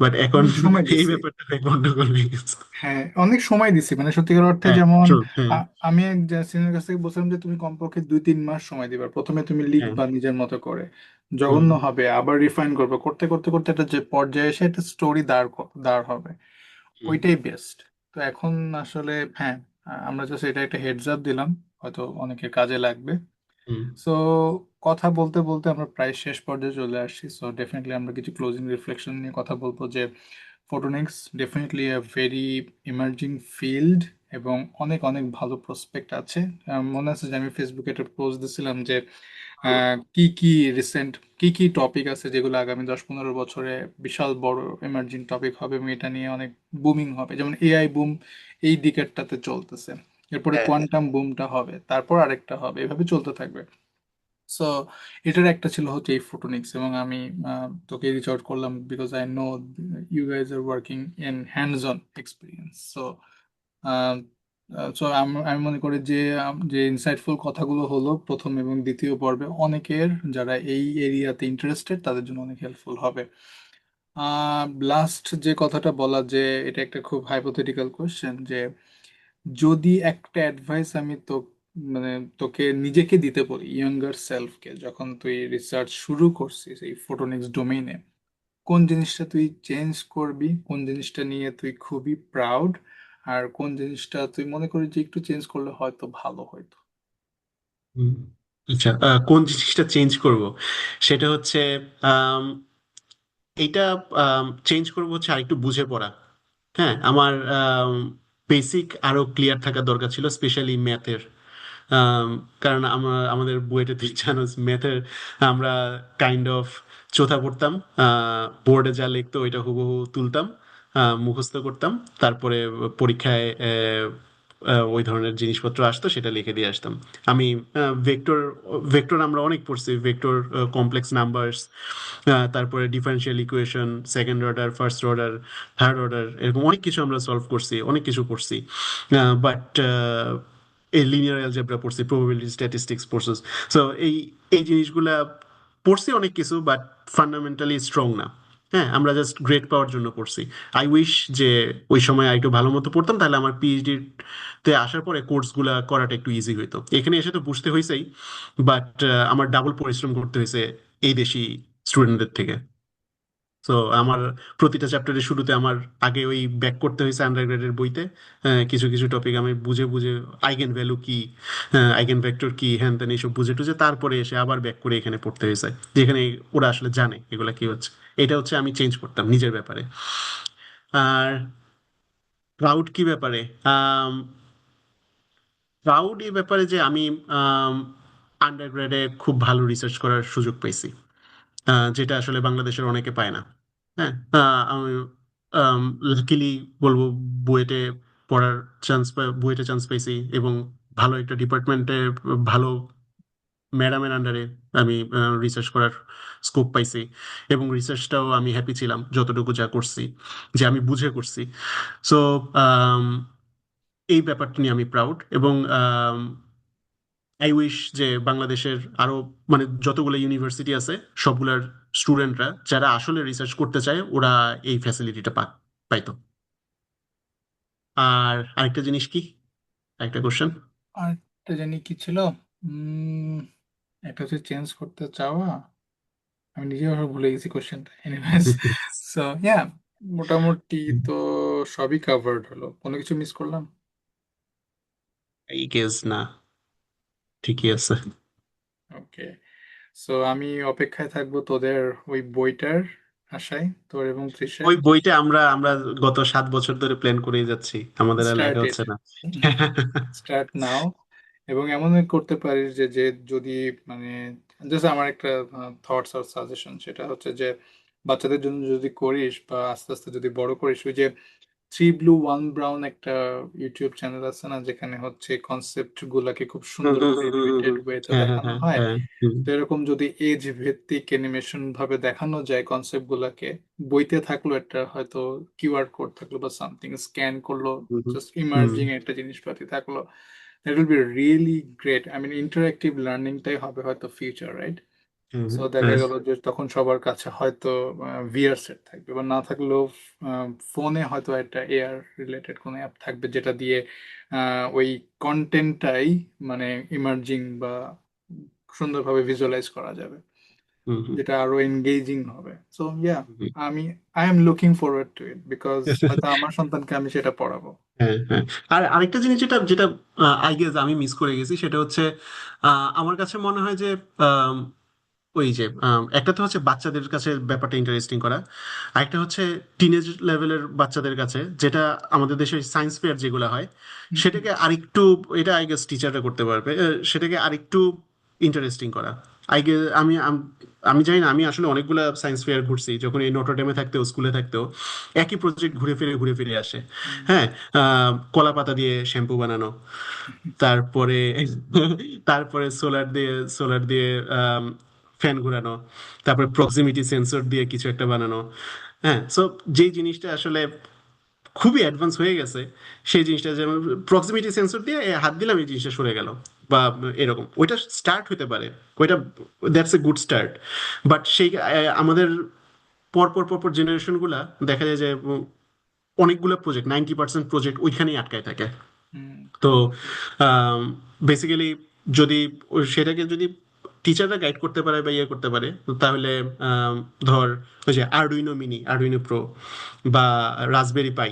বাট এখন অনেক সময় এই দিছি। ব্যাপারটা গন্ডগোল হয়ে গেছে। হ্যাঁ, অনেক সময় দিছি, মানে সত্যিকার অর্থে হ্যাঁ, যেমন ট্রু, হ্যাঁ। আমি এক সিনিয়র কাছ থেকে বলছিলাম যে তুমি কমপক্ষে 2-3 মাস সময় দিবা, প্রথমে তুমি হ্যাঁ। লিখবা নিজের মতো করে, হুম। জঘন্য হবে, আবার রিফাইন করবে, করতে করতে করতে একটা যে পর্যায়ে এসে একটা স্টোরি দাঁড় হবে, হুম। ওইটাই বেস্ট। তো এখন আসলে হ্যাঁ, আমরা জাস্ট এটা একটা হেডস আপ দিলাম, হয়তো অনেকের কাজে লাগবে। হুম। সো কথা বলতে বলতে আমরা প্রায় শেষ পর্যায়ে চলে আসছি। সো ডেফিনেটলি আমরা কিছু ক্লোজিং রিফ্লেকশন নিয়ে কথা বলবো যে photonics definitely a very emerging field, এবং অনেক অনেক ভালো প্রসপেক্ট আছে। মনে আছে যে আমি ফেসবুকে একটা পোস্ট দিছিলাম যে কি কি রিসেন্ট কি কি টপিক আছে যেগুলো আগামী 10-15 বছরে বিশাল বড় এমার্জিং টপিক হবে এবং এটা নিয়ে অনেক বুমিং হবে। যেমন এআই বুম এই দিকেরটাতে চলতেছে, এরপরে হ্যাঁ। কোয়ান্টাম বুমটা হবে, তারপর আরেকটা হবে, এভাবে চলতে থাকবে। সো এটার একটা ছিল হচ্ছে এই ফটোনিক্স, এবং আমি তোকে রিচ আউট করলাম because I know you guys are working in hands on experience. So আমি মনে করি যে যে ইনসাইটফুল কথাগুলো হলো প্রথম এবং দ্বিতীয় পর্বে, অনেকের যারা এই এরিয়াতে ইন্টারেস্টেড তাদের জন্য অনেক হেল্পফুল হবে। লাস্ট যে কথাটা বলা, যে এটা একটা খুব হাইপোথেটিক্যাল কোশ্চেন, যে যদি একটা অ্যাডভাইস আমি তো মানে তোকে নিজেকে দিতে বলি, ইয়াঙ্গার সেলফকে, যখন তুই রিসার্চ শুরু করছিস এই ফটোনিক্স ডোমেইনে, কোন জিনিসটা তুই চেঞ্জ করবি, কোন জিনিসটা নিয়ে তুই খুবই প্রাউড, আর কোন জিনিসটা তুই মনে করিস যে একটু চেঞ্জ করলে হয়তো ভালো হতো? হুম। আচ্ছা, কোন জিনিসটা চেঞ্জ করব সেটা হচ্ছে, আম, এইটা চেঞ্জ করবো হচ্ছে আরেকটু বুঝে পড়া। হ্যাঁ, আমার বেসিক আরো ক্লিয়ার থাকা দরকার ছিল, স্পেশালি ম্যাথের। আম, কারণ আমাদের বুয়েটে তুই জানোস, ম্যাথের আমরা কাইন্ড অফ চোথা পড়তাম। বোর্ডে যা লিখতো ওইটা হুবহু তুলতাম, মুখস্থ করতাম, তারপরে পরীক্ষায় ওই ধরনের জিনিসপত্র আসতো সেটা লিখে দিয়ে আসতাম। আমি ভেক্টর ভেক্টর আমরা অনেক পড়ছি, ভেক্টর কমপ্লেক্স নাম্বারস, তারপরে differential equation, second order, first order, third order, এরকম অনেক কিছু আমরা সলভ করছি, অনেক কিছু করছি। বাট এই লিনিয়ার অ্যালজেব্রা পড়ছি, প্রবাবিলিটি স্ট্যাটিস্টিক্স পড়ছি। সো এই এই জিনিসগুলা পড়ছি অনেক কিছু, বাট ফান্ডামেন্টালি স্ট্রং না। হ্যাঁ, আমরা জাস্ট গ্রেড পাওয়ার জন্য পড়ছি। আই উইশ যে ওই সময় একটু ভালো মতো পড়তাম, তাহলে আমার পিএইচডি তে আসার পরে কোর্সগুলা করাটা একটু ইজি হইতো। এখানে এসে তো বুঝতে হয়েছেই, বাট আমার ডাবল পরিশ্রম করতে হয়েছে এই দেশি স্টুডেন্টদের থেকে। তো আমার প্রতিটা চ্যাপ্টারের শুরুতে আমার আগে ওই ব্যাক করতে হয়েছে আন্ডারগ্রেডের বইতে। কিছু কিছু টপিক আমি বুঝে বুঝে, আইগেন ভ্যালু কি, আইগেন ভেক্টর কি, হ্যান ত্যান এইসব বুঝে টুঝে তারপরে এসে আবার ব্যাক করে এখানে পড়তে হয়েছে, যেখানে ওরা আসলে জানে এগুলা কি হচ্ছে। এটা হচ্ছে আমি চেঞ্জ করতাম নিজের ব্যাপারে। আর প্রাউড কি ব্যাপারে? প্রাউড এই ব্যাপারে যে আমি আন্ডারগ্রেডে খুব ভালো রিসার্চ করার সুযোগ পাইছি, যেটা আসলে বাংলাদেশের অনেকে পায় না। হ্যাঁ, আমি লাকিলি বলবো, বুয়েটে পড়ার বুয়েটে চান্স পাইছি, এবং ভালো একটা ডিপার্টমেন্টে ভালো ম্যাডামের আন্ডারে আমি রিসার্চ করার স্কোপ পাইছি। এবং রিসার্চটাও আমি হ্যাপি ছিলাম যতটুকু যা করছি, যে আমি বুঝে করছি। সো এই ব্যাপারটা নিয়ে আমি প্রাউড। এবং আই উইশ যে বাংলাদেশের আরো, মানে যতগুলো ইউনিভার্সিটি আছে সবগুলার স্টুডেন্টরা যারা আসলে রিসার্চ করতে চায় ওরা এই ফ্যাসিলিটিটা পাইতো। আর আরেকটা জিনিস কি, আরেকটা কোশ্চেন। আর একটা জানি কি ছিল, উম একটা হচ্ছে চেঞ্জ করতে চাওয়া। আমি নিজেও আবার ভুলে গেছি কোশ্চেনটা, এনিওয়েজ। সো ইয়া, মোটামুটি তো সবই কাভার্ড হলো, কোনো কিছু মিস করলাম? এই কেস না, ঠিকই আছে। ওকে, সো আমি অপেক্ষায় থাকবো তোদের ওই বইটার আশায়, তোর এবং তৃষার। ওই বইটা আমরা আমরা গত 7 বছর ধরে প্ল্যান করেই যাচ্ছি, আমাদের আর লেখা স্টার্টেড, হচ্ছে না। Start now. এবং এমন করতে পারিস যে যে যদি মানে, জাস্ট আমার একটা থটস আর সাজেশন, সেটা হচ্ছে যে বাচ্চাদের জন্য যদি করিস বা আস্তে আস্তে যদি বড় করিস, ওই যে থ্রি ব্লু ওয়ান ব্রাউন একটা ইউটিউব চ্যানেল আছে না, যেখানে হচ্ছে কনসেপ্ট গুলাকে খুব হুম, সুন্দর হুম, করে হুম, হুম, হুম, অ্যানিমেটেড হুম। ওয়েতে হ্যাঁ, হ্যাঁ, দেখানো হ্যাঁ, হয়। হ্যাঁ, হুম, তো এরকম যদি এজ ভিত্তিক অ্যানিমেশন ভাবে দেখানো যায় কনসেপ্ট গুলাকে, বইতে থাকলো একটা হয়তো কিউআর কোড থাকলো বা সামথিং, স্ক্যান করলো, হুম, জাস্ট হুম, ইমার্জিং একটা জিনিসপাতি থাকলো, that will be really great. I mean interactive লার্নিংটাই হবে হয়তো future, right? Hmm, so hmm, দেখা হ্যাঁ, গেল যে তখন সবার কাছে হয়তো ভিআর সেট থাকবে, বা না থাকলেও ফোনে হয়তো একটা এআর রিলেটেড কোনো অ্যাপ থাকবে, যেটা দিয়ে ওই কন্টেন্টটাই মানে ইমার্জিং বা সুন্দরভাবে ভিজুয়ালাইজ করা যাবে, হুম, হুম, যেটা আরো এনগেজিং হবে। সো ইয়া, হুম। আমি I am looking forward to it, because হয়তো আমার সন্তানকে আমি সেটা পড়াবো। হ্যাঁ, হ্যাঁ। আর আরেকটা জিনিস যেটা যেটা আই গেস আমি মিস করে গেছি, সেটা হচ্ছে আমার কাছে মনে হয় যে আম, ওই যে একটা তো হচ্ছে বাচ্চাদের কাছে ব্যাপারটা ইন্টারেস্টিং করা, আরেকটা হচ্ছে টিনেজ লেভেলের বাচ্চাদের কাছে, যেটা আমাদের দেশে সায়েন্স ফেয়ার যেগুলো হয় সেটাকে আরেকটু, এটা আই গেস টিচাররা করতে পারবে, সেটাকে আরেকটু ইন্টারেস্টিং করা। আই গেস আমি জানি না, আমি আসলে অনেকগুলো সায়েন্স ফেয়ার ঘুরছি যখন এই নটরডেমে থাকতেও, স্কুলে থাকতেও একই প্রজেক্ট ঘুরে ফিরে আসে। হ্যাঁ, কলা পাতা দিয়ে শ্যাম্পু বানানো, তারপরে তারপরে সোলার দিয়ে ফ্যান ঘোরানো, তারপরে প্রক্সিমিটি সেন্সর দিয়ে কিছু একটা বানানো। হ্যাঁ, সো যেই জিনিসটা আসলে খুবই অ্যাডভান্স হয়ে গেছে, সেই জিনিসটা যেমন প্রক্সিমিটি সেন্সর দিয়ে হাত দিলাম এই জিনিসটা সরে গেল, বা এরকম ওইটা স্টার্ট হতে পারে, ওইটা that's a good start. But সেই আমাদের পরপর জেনারেশনগুলা দেখা যায় যে অনেকগুলো প্রজেক্ট, 90% প্রজেক্ট ওইখানেই আটকায় থাকে। তো বেসিক্যালি যদি সেটাকে যদি টিচাররা গাইড করতে পারে বা ইয়ে করতে পারে, তো তাহলে ধর ওই যে আরডুইনো প্রো বা রাসবেরি পাই,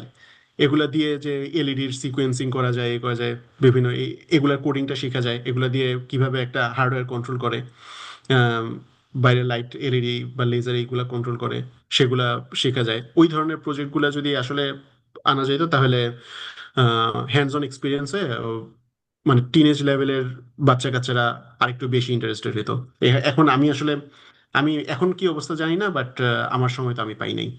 এগুলা দিয়ে যে এলইডির সিকোয়েন্সিং করা যায়, করা যায় বিভিন্ন এগুলার কোডিংটা শেখা যায়, এগুলা দিয়ে কিভাবে একটা হার্ডওয়্যার কন্ট্রোল করে, আম, বাইরে লাইট এলইডি বা লেজার এইগুলা কন্ট্রোল করে, সেগুলা শেখা যায়। ওই ধরনের প্রজেক্টগুলো যদি আসলে আনা যেত, তাহলে হ্যান্ডস অন এক্সপিরিয়েন্সে মানে টিনেজ লেভেলের বাচ্চা কাচ্চারা আরেকটু বেশি ইন্টারেস্টেড হতো। এখন আমি আসলে, আমি এখন কি অবস্থা জানি না, বাট আমার সময় তো আমি পাই নাই।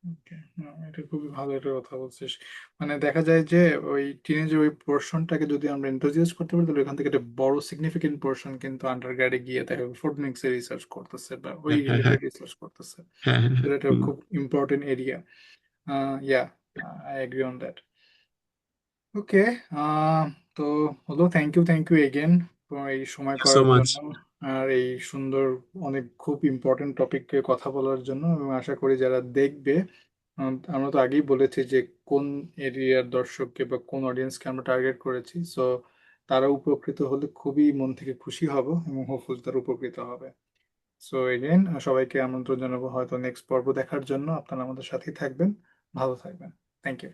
Okay, না, এটা খুবই ভালো একটা কথা বলছিস। মানে দেখা যায় যে ওই টিনেজের ওই পোর্শনটাকে যদি আমরা এনথুজিয়াস করতে পারি, তাহলে ওখান থেকে একটা বড় সিগনিফিকেন্ট পোর্শন কিন্তু আন্ডার গ্রেডে গিয়ে দেখা যাবে ফটোনিক্স এ রিসার্চ করতেছে বা ওই হ্যাঁ হ্যাঁ হ্যাঁ রিলেটেড রিসার্চ করতেছে। হ্যাঁ হ্যাঁ হ্যাঁ, এটা হুম। খুব important area. Yeah, I agree on that. Okay, তো হলো, থ্যাংক ইউ এগেন এই সময় সো করার মাচ। জন্য, আর এই সুন্দর অনেক খুব ইম্পর্টেন্ট টপিকে কথা বলার জন্য। এবং আশা করি যারা দেখবে, আমরা তো আগেই বলেছি যে কোন এরিয়ার দর্শককে বা কোন অডিয়েন্সকে আমরা টার্গেট করেছি, সো তারা উপকৃত হলে খুবই মন থেকে খুশি হব এবং হোপফুলি তারা উপকৃত হবে। সো এগেন সবাইকে আমন্ত্রণ জানাবো হয়তো নেক্সট পর্ব দেখার জন্য। আপনারা আমাদের সাথেই থাকবেন, ভালো থাকবেন। Thank you.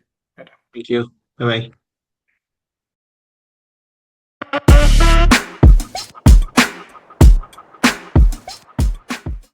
Thank you. By.